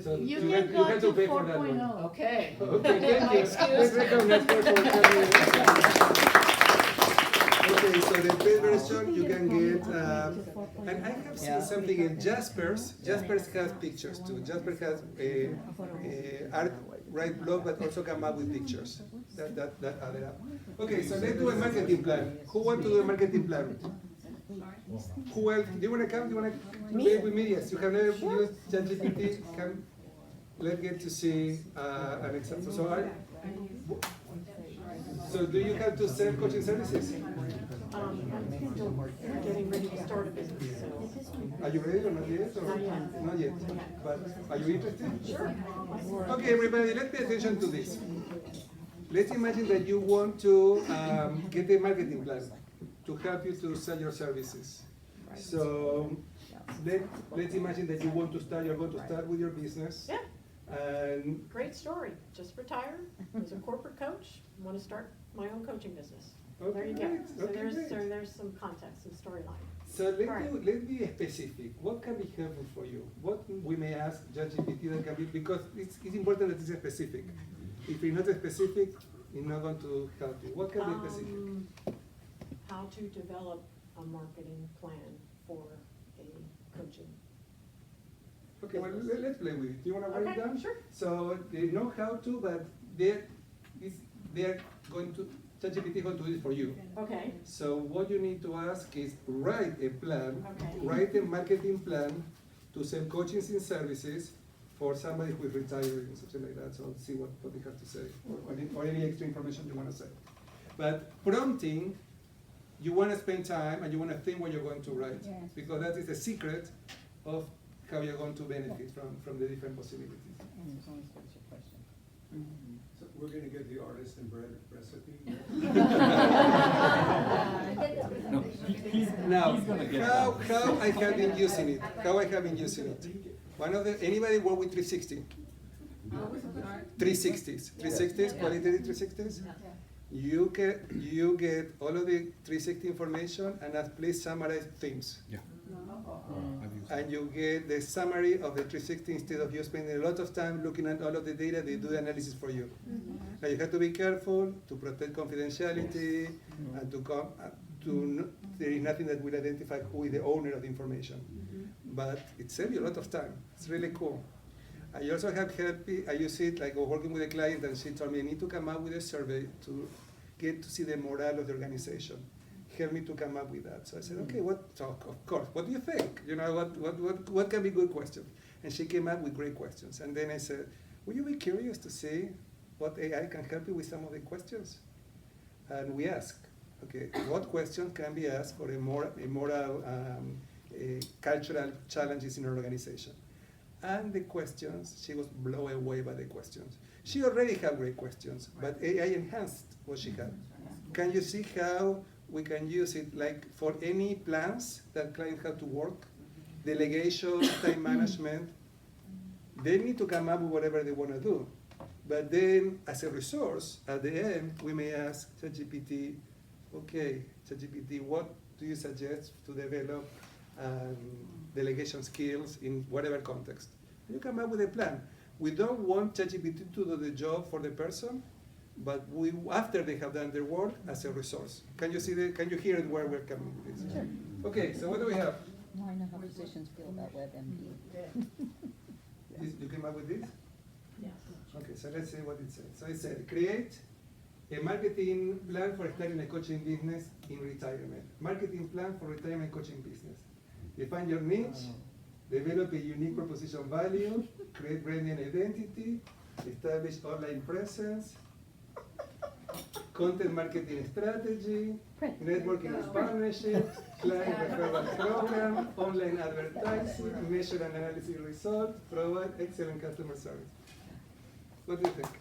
So you you can have go to to pay for that one. 4.0. Okay. Okay, thank My you. excuse. Let's recognize her for coming. Okay, so the paid version you can get, and I have seen something in Jaspers. Jaspers has pictures too. Jaspers has a art, write blog, but also come up with pictures. That added up. Okay, so let's do a marketing plan. Who want to do a marketing plan? Who else? Do you want to come? Do you want to play with me? Yes, you have never used ChatGPT. Come. Let's get to see an example. So do you have to sell coaching services? I'm getting ready to start a business, so. Are you ready or not yet? Or? Not yet. Not yet. But are you interested? Sure. Okay, everybody, let's pay attention to this. Let's imagine that you want to get a marketing plan to help you to sell your services. So let's imagine that you want to start, you're going to start with your business. Yeah. And Great story. Just retired, was a corporate coach, want to start my own coaching business. There you go. great. So Okay, great. there's some context, some storyline. so Right. let's be specific. What can be helpful for you? What we may ask ChatGPT that can be, because it's important that it's specific. If you're not specific, it's not going to help you. What can be specific? How to develop a marketing plan for a coaching. Okay, well, let's play with it. Do you want to write it Okay, down? sure. So they know how to, but they're going to, ChatGPT is going to do it for you. Okay. So what you need to ask is write a plan, Okay. write a marketing plan to sell coaching and services for somebody who is retiring, something like that. So see what they have to say, or any extra information you want to say. But prompting, you want to spend time and you want to think what you're going to write, because that is the secret of how you're going to benefit from the different possibilities. And as long as there's your question. So we're gonna get the artist and bread recipe. Now, how I have been using it? How I have been using it? Anybody work with 360? 360s, 360s, qualitative 360s? You get all of the 360 information and please summarize themes. Yeah. And you get the summary of the 360 instead of you spending a lot of time looking at all of the data, they do the analysis for you. Now you have to be careful to protect confidentiality and there is nothing that will identify who is the owner of the information. But it saves you a lot of time. It's really cool. I also have helped, I use it like working with a client and she told me I need to come up with a survey to get to see the morale of the organization. Help me to come up with that. So I said, okay, of course, what do you think? You know, what can be good questions? And she came up with great questions. And then I said, would you be curious to see what AI can help you with some of the questions? And we asked, okay, what questions can be asked for a moral, cultural challenges in an organization? And the questions, she was blown away by the questions. She already had great questions, but AI enhanced what she had. Can you see how we can use it like for any plans that clients have to work, delegation, time management? They need to come up with whatever they want to do. But then as a resource, at the end, we may ask ChatGPT, okay, ChatGPT, what do you suggest to develop delegation skills in whatever context? You come up with a plan. We don't want ChatGPT to do the job for the person, but after they have done their work, as a resource. Can you hear it where we're coming with this? Sure. Okay, so what do we have? Now I know how physicians feel about WebMD. You came up with this? Yes. Okay. Okay, so let's see what it says. So it said, create a marketing plan for starting a coaching business in retirement. Marketing plan for retirement coaching business. Define your niche, develop a unique proposition value, create branding identity, establish online presence, content marketing strategy, networking and partnerships, client referral program, online advertising, measure and analysis results, provide excellent customer service. What do you think?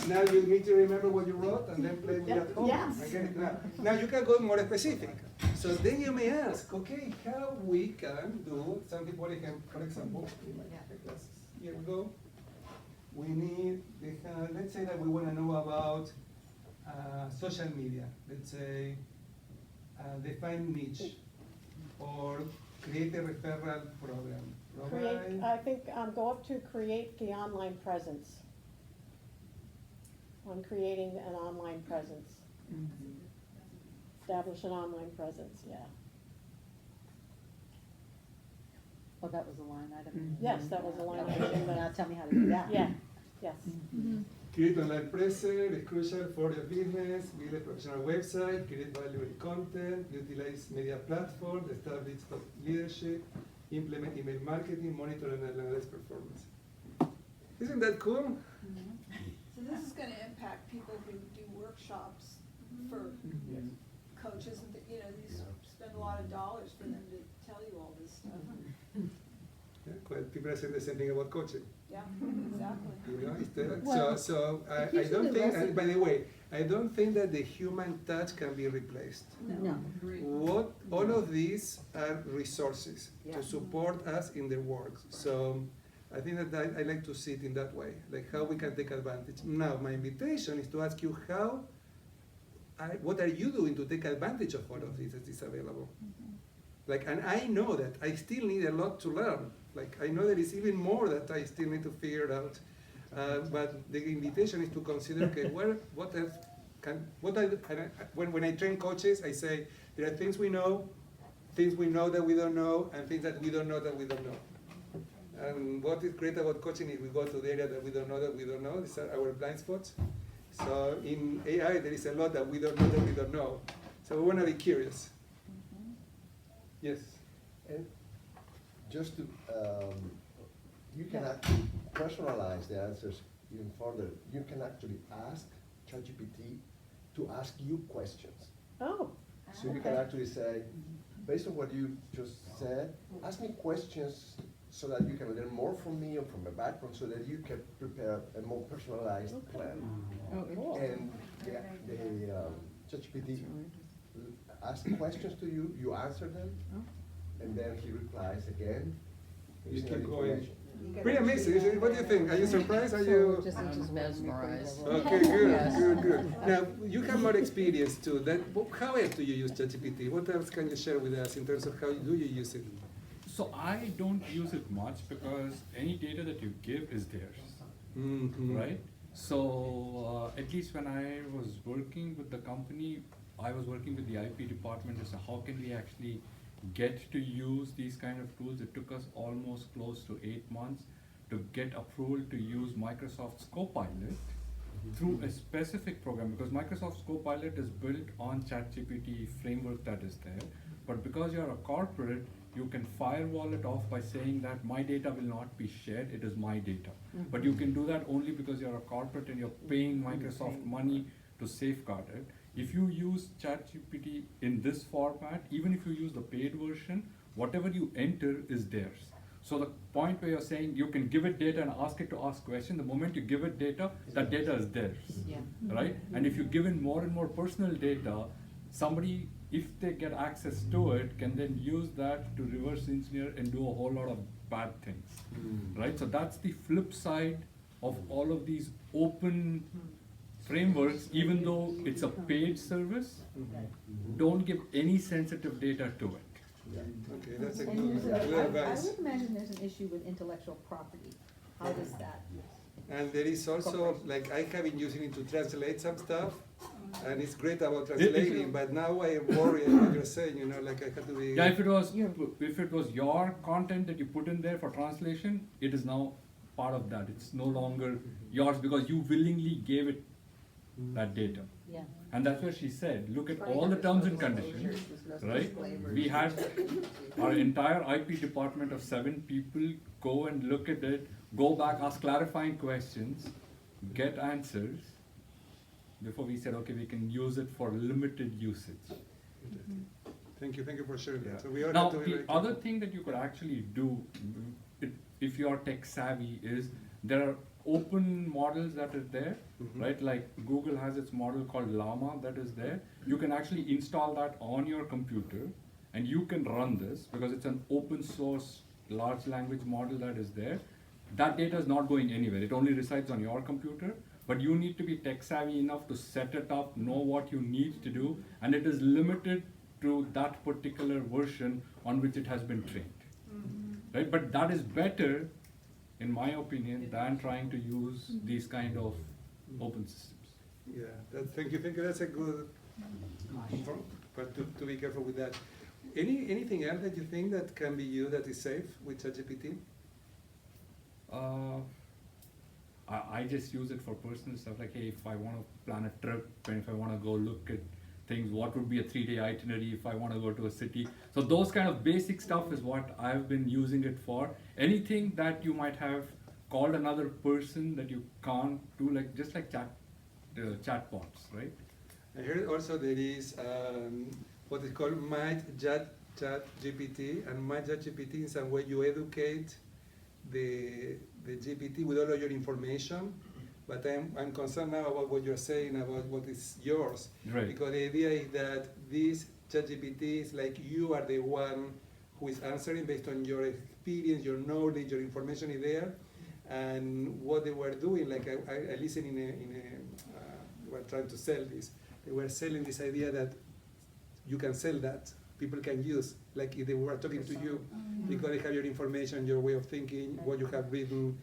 Now you need to remember what you wrote and then play with that home. Yes. I get it now. Now you can go more specific. So then you may ask, okay, how we can do, some people can, for example, here we go. We need, let's say that we want to know about social media. Let's say define niche or create a referral program. Create, I think, go up to create the online presence. On creating an online presence. Establish an online presence, yeah. Oh, that was a line item? Yes, that was a line item, Now but, tell me how to do that. yeah, yes. Create online presence is crucial for your business, build a professional website, create valuable content, utilize media platforms, establish top leadership, implement email marketing, monitor and analyze performance. Isn't that cool? So this is gonna impact people who do workshops for coaches, and, you know, these spend a lot of dollars for them to tell you all this stuff. Yeah, quite people are saying the same thing about coaching. Yeah, exactly. You know, it's Well, so I usually don't the think, lesson- and by the way, I don't think that the human touch can be replaced. No. What, all of these are resources Yeah. to support us in the work. So I think that I like to see it in that way, like how we can take advantage. Now, my invitation is to ask you what are you doing to take advantage of all of this that is available? Like, and I know that I still need a lot to learn. Like, I know there is even more that I still need to figure out. But the invitation is to consider, okay, what else when I train coaches, I say, there are things we know that we don't know, and things that we don't know that we don't know. And what is great about coaching is we go to the area that we don't know. These are our blind spots. So in AI, there is a lot that we don't know. So we want to be curious. Yes? And just to, you can actually personalize the answers even further. You can actually ask ChatGPT to ask you questions. Oh. So you can actually say, based on what you just said, ask me questions so that you can learn more from me or from my background so that you can prepare a more personalized plan. Oh, cool. And the ChatGPT asks questions to you, you answer them, and then he replies again. You using keep that going. information. Pretty amazing. What do you think? Are you surprised? Are you? I'm mesmerized. Okay, good, Yes. good. Now, you have more experience too. How else do you use ChatGPT? What else can you share with us in terms of how do you use it? So I don't use it much because any data that you give is theirs, right? So at least when I was working with the company, I was working with the IP department to say how can we actually get to use these kind of tools. It took us almost close to 8 months to get approval to use Microsoft's Copilot through a specific program, because Microsoft's Copilot is built on ChatGPT framework that is there. But because you're a corporate, you can firewall it off by saying that my data will not be shared, it is my data. But you can do that only because you're a corporate and you're paying Microsoft money to safeguard it. If you use ChatGPT in this format, even if you use the paid version, whatever you enter is theirs. So the point where you're saying you can give it data and ask it to ask questions, the moment you give it data, that data is theirs, right? And if you give in more and more personal data, somebody, if they get access to it, can then use that to reverse engineer and do a whole lot of bad things, right? So that's the flip side of all of these open frameworks. Even though it's a paid service, don't give any sensitive data to it. Okay, that's a And good there's I advice. would imagine there's an issue with intellectual property. How does that? And there is also, like, I have been using it to translate some stuff, And it's great about translating, but now I am worried what you're saying, you know, like I have to be. Yeah, if it was your content that you put in there for translation, it is now part of that. It's no longer yours because you willingly gave it that data. Yeah. And that's what she said. Look at all the terms and conditions, right? We had our entire IP department of 7 people go and look at it, go back, ask clarifying questions, get answers, before we said, okay, we can use it for limited usage. Thank you for sharing that. Yeah. So we all Now, have to be the very other careful. thing that you could actually do, if you're tech savvy, is there are open models that are there, right? Like Google has its model called Llama that is there. You can actually install that on your computer and you can run this because it's an open source large language model that is there. That data is not going anywhere. It only resides on your computer, but you need to be tech savvy enough to set it up, know what you need to do, and it is limited to that particular version on which it has been trained. Right? But that is better, in my opinion, than trying to use these kind of open systems. Yeah, thank you. That's a good, but to be careful with that. Anything else that you think that can be used that is safe with ChatGPT? I just use it for personal stuff, like, hey, if I want to plan a trip and if I want to go look at things, what would be a 3-day itinerary if I want to go to a city. So those kind of basic stuff is what I've been using it for. Anything that you might have called another person that you can't do, like just like chatbots, right? I heard also there is what is called ChatGPT, and ChatGPT in some way you educate the GPT with all of your information. But I'm concerned now about what you're saying about what is yours. Right. Because the idea is that this ChatGPT is like you are the one who is answering based on your experience, your knowledge, your information is there. And what they were doing, like I listened they were trying to sell this. They were selling this idea that you can sell that, people can use, like if they were talking to you, because they have your information, your way of thinking, what you have written.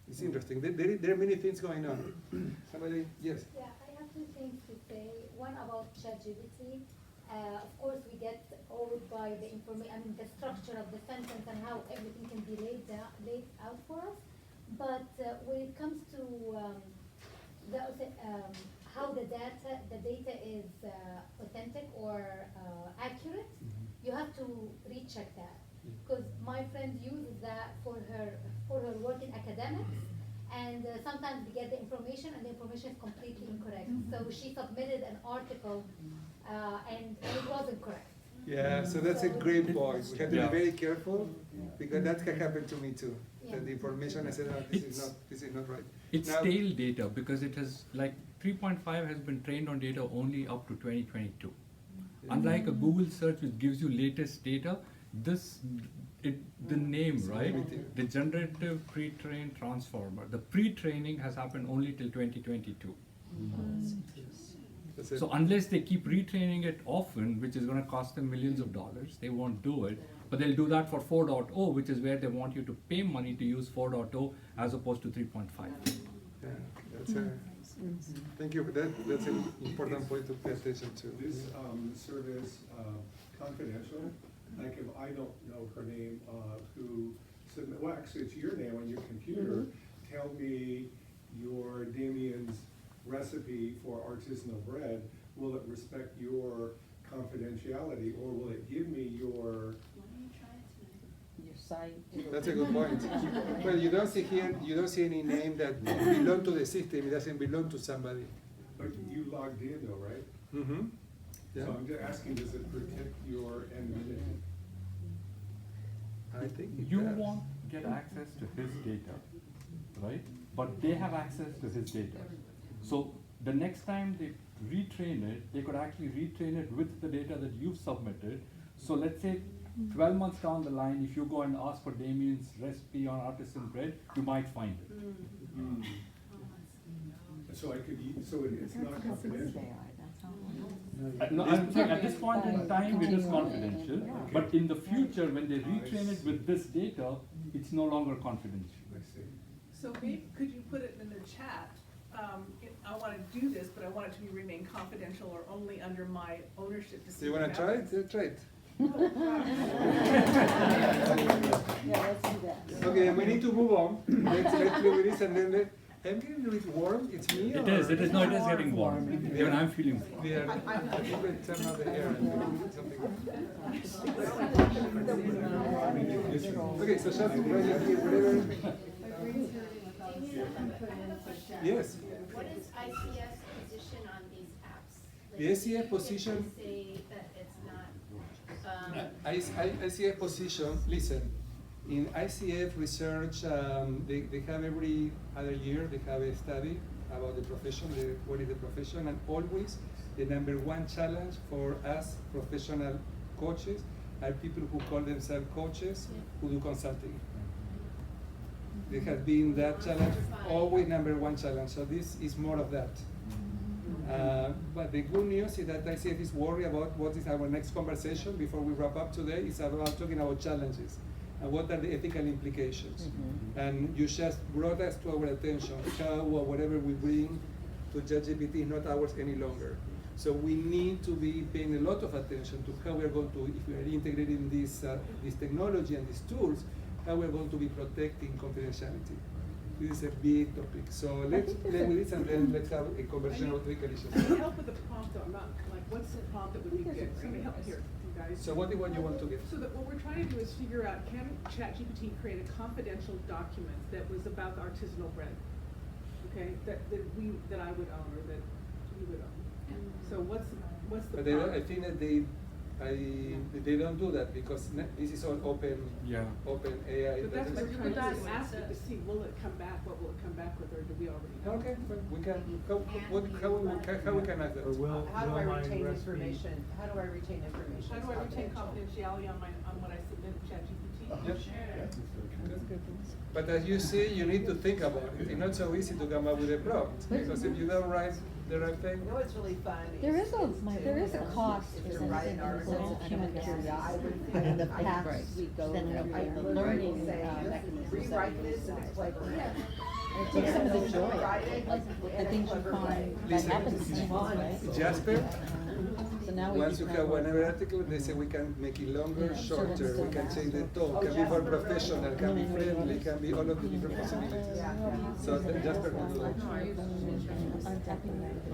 It's interesting. There are many things going on. Somebody, yes? Yeah, I have 2 things to say. One about ChatGPT. Of course, we get awed by the information, the structure of the sentence and how everything can be laid out for us. But when it comes to how the data is authentic or accurate, you have to recheck that. Because my friend uses that for her work in academics, and sometimes we get the information and the information is completely incorrect. So she submitted an article and it wasn't correct. Yeah, so that's a great point. We have to be very careful because that can happen to me too. That the information I said, oh, this is not right. It's now, stale data because it has, like 3.5 has been trained on data only up to 2022. Unlike a Google search which gives you latest data, the name, right? The generative pre-trained transformer, the pre-training has happened only till 2022. So unless they keep retraining it often, which is going to cost them millions of dollars, they won't do it. But they'll do that for 4.0, which is where they want you to pay money to use 4.0 as opposed to 3.5. Yeah, thank you. That's an important point to pay attention to. This service confidential? Like if I don't know her name, well, actually it's your name on your computer, tell me your Damian's recipe for artisanal bread, will it respect your confidentiality, or will it give me your site? That's a good point. Well, you don't see any name that belong to the system. It doesn't belong to somebody. But you logged in though, right? Mm-hmm. Yeah. So I'm just asking, does it protect your anonymity? I think You won't get access to his data, right? But they have access to his data. So the next time they retrain it, they could actually retrain it with the data that you've submitted. So let's say 12 months down the line, if you go and ask for Damian's recipe on artisan bread, you might find it. So I could, so it's not confidential? No, I'm saying at this point in time it is confidential, but in the future when they retrain it with this data, it's no longer confidential. So maybe, could you put it in the chat, I wanna do this, but I want it to be remain confidential or only under my ownership to see Do you what wanna try happens. it? Try it. Yeah, let's do that. Okay, we need to move on. Let's play with this and then I'm getting a little bit warm. It's me It or? is, no, it is getting warm. Even I'm feeling warm. Yeah, I think we turn on the air and maybe something. Okay, so shall we right here, whatever. Yes. What is ICF's position on these apps? The ICF position. They say that it's not, ICF position, listen, in ICF research, they have every other year, they have a study about the profession, what is the profession, and always the number one challenge for us professional coaches are people who call themselves coaches who do consulting. There has been that challenge, always number one challenge, so this is more of that. But the good news is that ICF is worried about what is our next conversation before we wrap up today. It's about talking about challenges and what are the ethical implications. And you just brought us to our attention how or whatever we bring to ChatGPT is not ours any longer. So we need to be paying a lot of attention to how we're going to, if we are integrating this technology and these tools, how we're going to be protecting confidentiality. This is a big topic. So let's play with this and then let's have a conversation about ethical issues. I need help with the prompt though, I'm not, like, what's the prompt that would be good? I need help here, you guys. So what do you want to get? So that what we're trying to do is figure out, can ChatGPT create a confidential document that was about the artisanal bread? Okay, that I would own or that you would own. So what's the But I think that they don't do that because this is all open, open AI. But that's what we're trying to ask it to see, will it come back, what will it come back with, or do we already know? Okay, we can, how we can ask that? How do I retain information? How do I retain information? How do I retain confidentiality on what I submit to ChatGPT? Yep. But as you see, you need to think about it. It's not so easy to come up with a prompt because if you don't write the right thing. You know what's really fun? There is a cost, If isn't you write it, an in article, human curiosity. in the paths we go through, the learning mechanisms. rewrite this and explain that. And it takes some of the joy, like the things you find that Listen, happens in schools, right? Jasper, So now we once you just have know- whatever article, they say we can make it longer, Yeah, shorter, we can change the tone, can be more professional, can be friendly, can be all of the different possibilities. So Jasper can do that.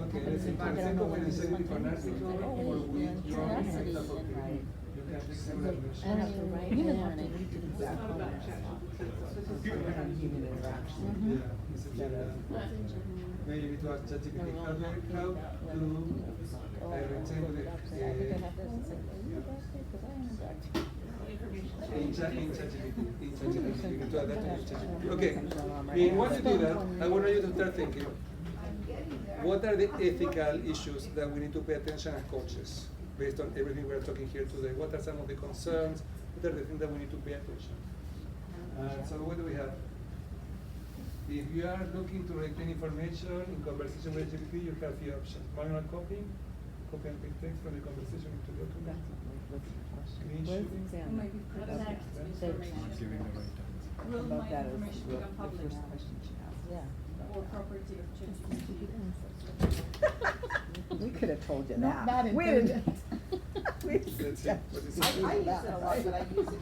Okay, let's see, for example, when you send it an article, or we draw a example, you can take several versions. I have to write in and I need to do It's not about ChatGPT, this is Human interaction. Yeah, it's a maybe you need to ask ChatGPT, how do I retain the, in ChatGPT, you need to add that to ChatGPT. Okay, and once you do that, I want you to start thinking, what are the ethical issues that we need to pay attention as coaches, based on everything we're talking here today? What are some of the concerns? What are the things that we need to pay attention? So what do we have? If you are looking to retain information in conversation with GPT, you have the options. Manual copying, copy and paste text from the conversation into document. Screenshot. Maybe protect information. Giving the right answer. Will my information become public? Yeah. Or property of ChatGPT? We could have told you Not that. that We intelligent. Let's see. What is I use it? it a lot, but I use it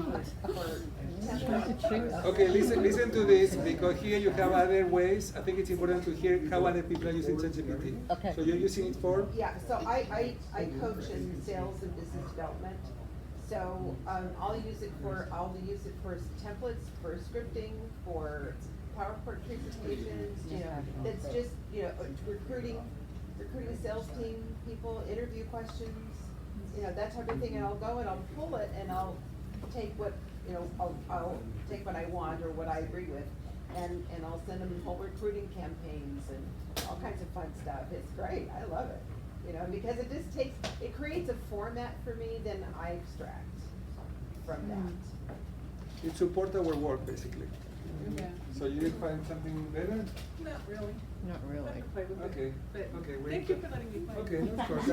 for Okay, listen to this, because here you have other ways. I think it's important to hear how other people are using ChatGPT. Okay. So you're using it for? Yeah, so I coach in sales and business development. So, I'll use it for templates, for scripting, for PowerPoint presentations, you know, it's just, you know, recruiting a sales team, people, interview questions, you know, that type of thing, and I'll go and I'll pull it and I'll take what, you know, I'll take what I want or what I agree with, and I'll send them whole recruiting campaigns and all kinds of fun stuff. It's great, I love it, you know, because it creates a format for me, then I extract from that. It supports our work, basically. Yeah. So you did find something better? Not really. Not I have to play with it. Okay, But okay. thank you for letting me play. Okay, of course.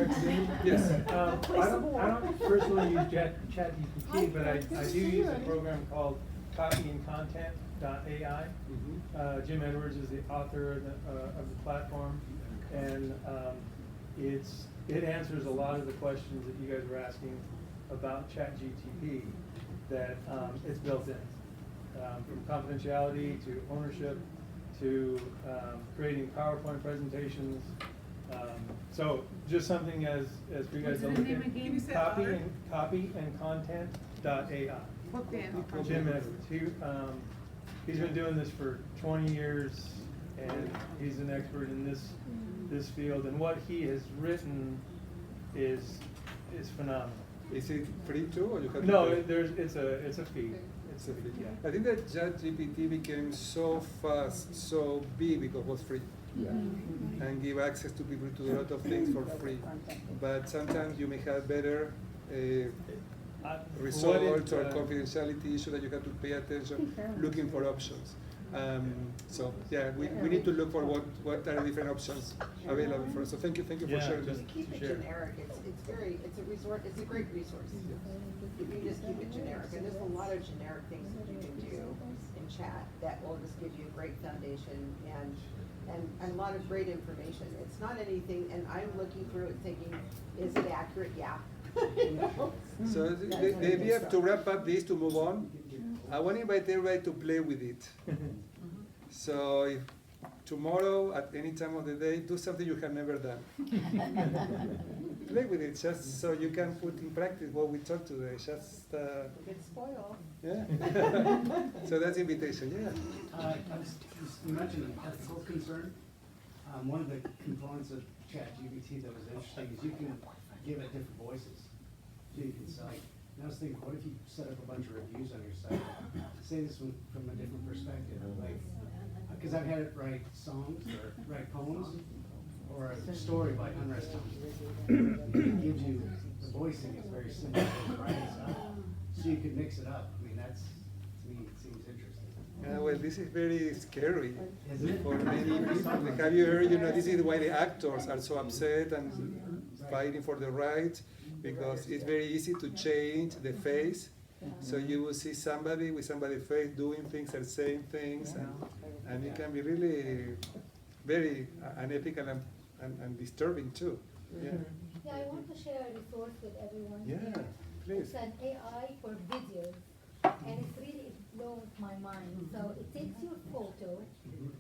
Yes. I don't personally use ChatGPT, but I do use a program called copyandcontent.ai. Jim Edwards is the author of the platform, and it answers a lot of the questions that you guys were asking about ChatGPT that it's built in, from confidentiality to ownership to creating PowerPoint presentations. So just something as for you guys to look at. Can you say author? Copyandcontent.ai. What band? Jim Edwards. He's been doing this for 20 years, and he's an expert in this field. And what he has written is phenomenal. Is it free too, or you have to No, pay? it's a fee. It's a fee. Yeah. I think that ChatGPT became so fast, so big because it was free. And give access to people to a lot of things for free. But sometimes you may have better results or confidentiality issue that you have to pay attention, looking for options. So yeah, we need to look for what are the different options available for us. So thank you for sharing this. Just keep it generic, it's a resource, it's a great resource. If you just keep it generic, and there's a lot of generic things that you can do in chat that will just give you a great foundation and a lot of great information. It's not anything, and I'm looking through it thinking, is it accurate? Yeah. So the idea to wrap up this, to move on, I want to invite everybody to play with it. So if tomorrow, at any time of the day, do something you have never done. Play with it, just so you can put in practice what we talked today. Just Get spoiled. yeah. So that's the invitation. Yeah. You mentioned an ethical concern. One of the components of ChatGPT that was interesting is you can give it different voices. So you can say, and I was thinking, what if you set up a bunch of reviews on your site? Say this from a different perspective, like, because I've had it write songs or write poems or a story by unrest Thompson. It gives you, the voicing is very similar to the writing stuff. So you could mix it up. I mean, that's, to me, it seems interesting. Yeah, well, this is very scary Isn't it? for many people. Have you heard, this is why the actors are so upset and fighting for the right, because it's very easy to change the face. So you will see somebody with somebody's face doing things and saying things, and it can be really very unethical and disturbing too. Yeah. Yeah, I want to share a resource with everyone. Yeah, here. please. It's an AI for videos, and it blows my mind. So it takes your photo,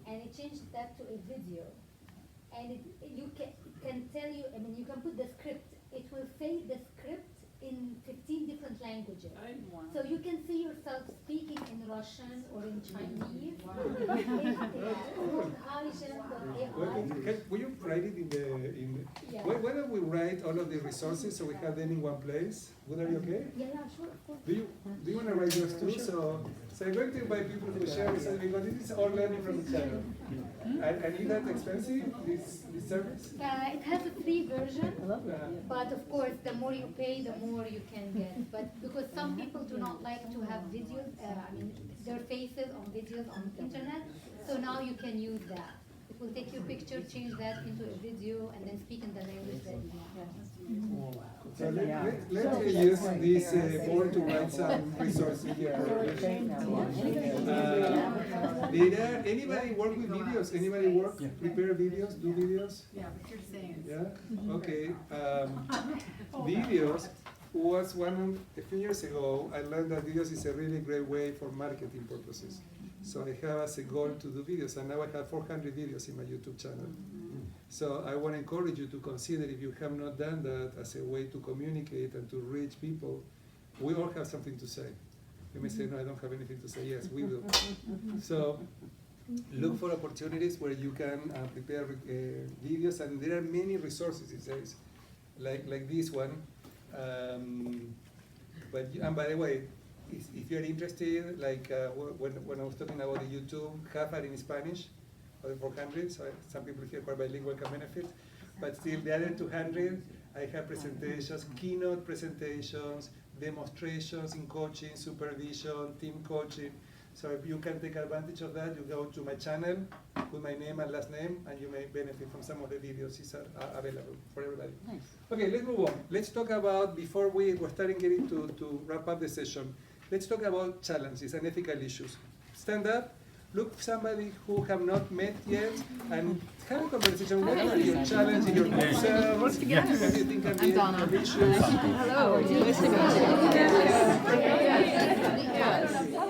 and it changes that to a video, and you can tell you. I mean, you can put the script. It will say the script in 15 different languages. So you can see yourself speaking in Russian or in Chinese. Will you write it in the Yeah. Why don't we write all of the resources so we have them in one place? Would that be okay? Yeah, sure, of course. Do you want to write yours too? So I'm going to invite people to share research because this is all learning from each other. And is that expensive, this service? It has a free version, but of course, the more you pay, the more you can get. But because some people do not like to have videos, their faces on videos on the internet, so now you can use that. It will take your picture, change that into a video, and then speak in the language that you want. So let's use this board to write some resources here. Anybody work with videos? Anybody prepare videos, do videos? Yeah, but you're saying. Yeah, okay. Videos was a few years ago, I learned that videos is a really great way for marketing purposes. So I have as a goal to do videos, and now I have 400 videos in my YouTube channel. So I want to encourage you to consider, if you have not done that, as a way to communicate and to reach people. We all have something to say. You may say, no, I don't have anything to say. Yes, we will. So look for opportunities where you can prepare videos, and there are many resources these days, like this one. And by the way, if you're interested, like when I was talking about the YouTube, half are in Spanish, other 400, so some people here who are bilingual can benefit. But still, the other 200, I have presentations, keynote presentations, demonstrations in coaching, supervision, team coaching. So if you can take advantage of that, you go to my channel, put my name and last name, and you may benefit from some of the videos are available for everybody. Nice. Okay, let's move on. Let's talk about, before we're starting getting to wrap up the session, let's talk about challenges and ethical issues. Stand up, look somebody who have not met yet, and have a conversation. What are your challenges, your concerns? What do you think can be issues? Hello. Nice to meet you.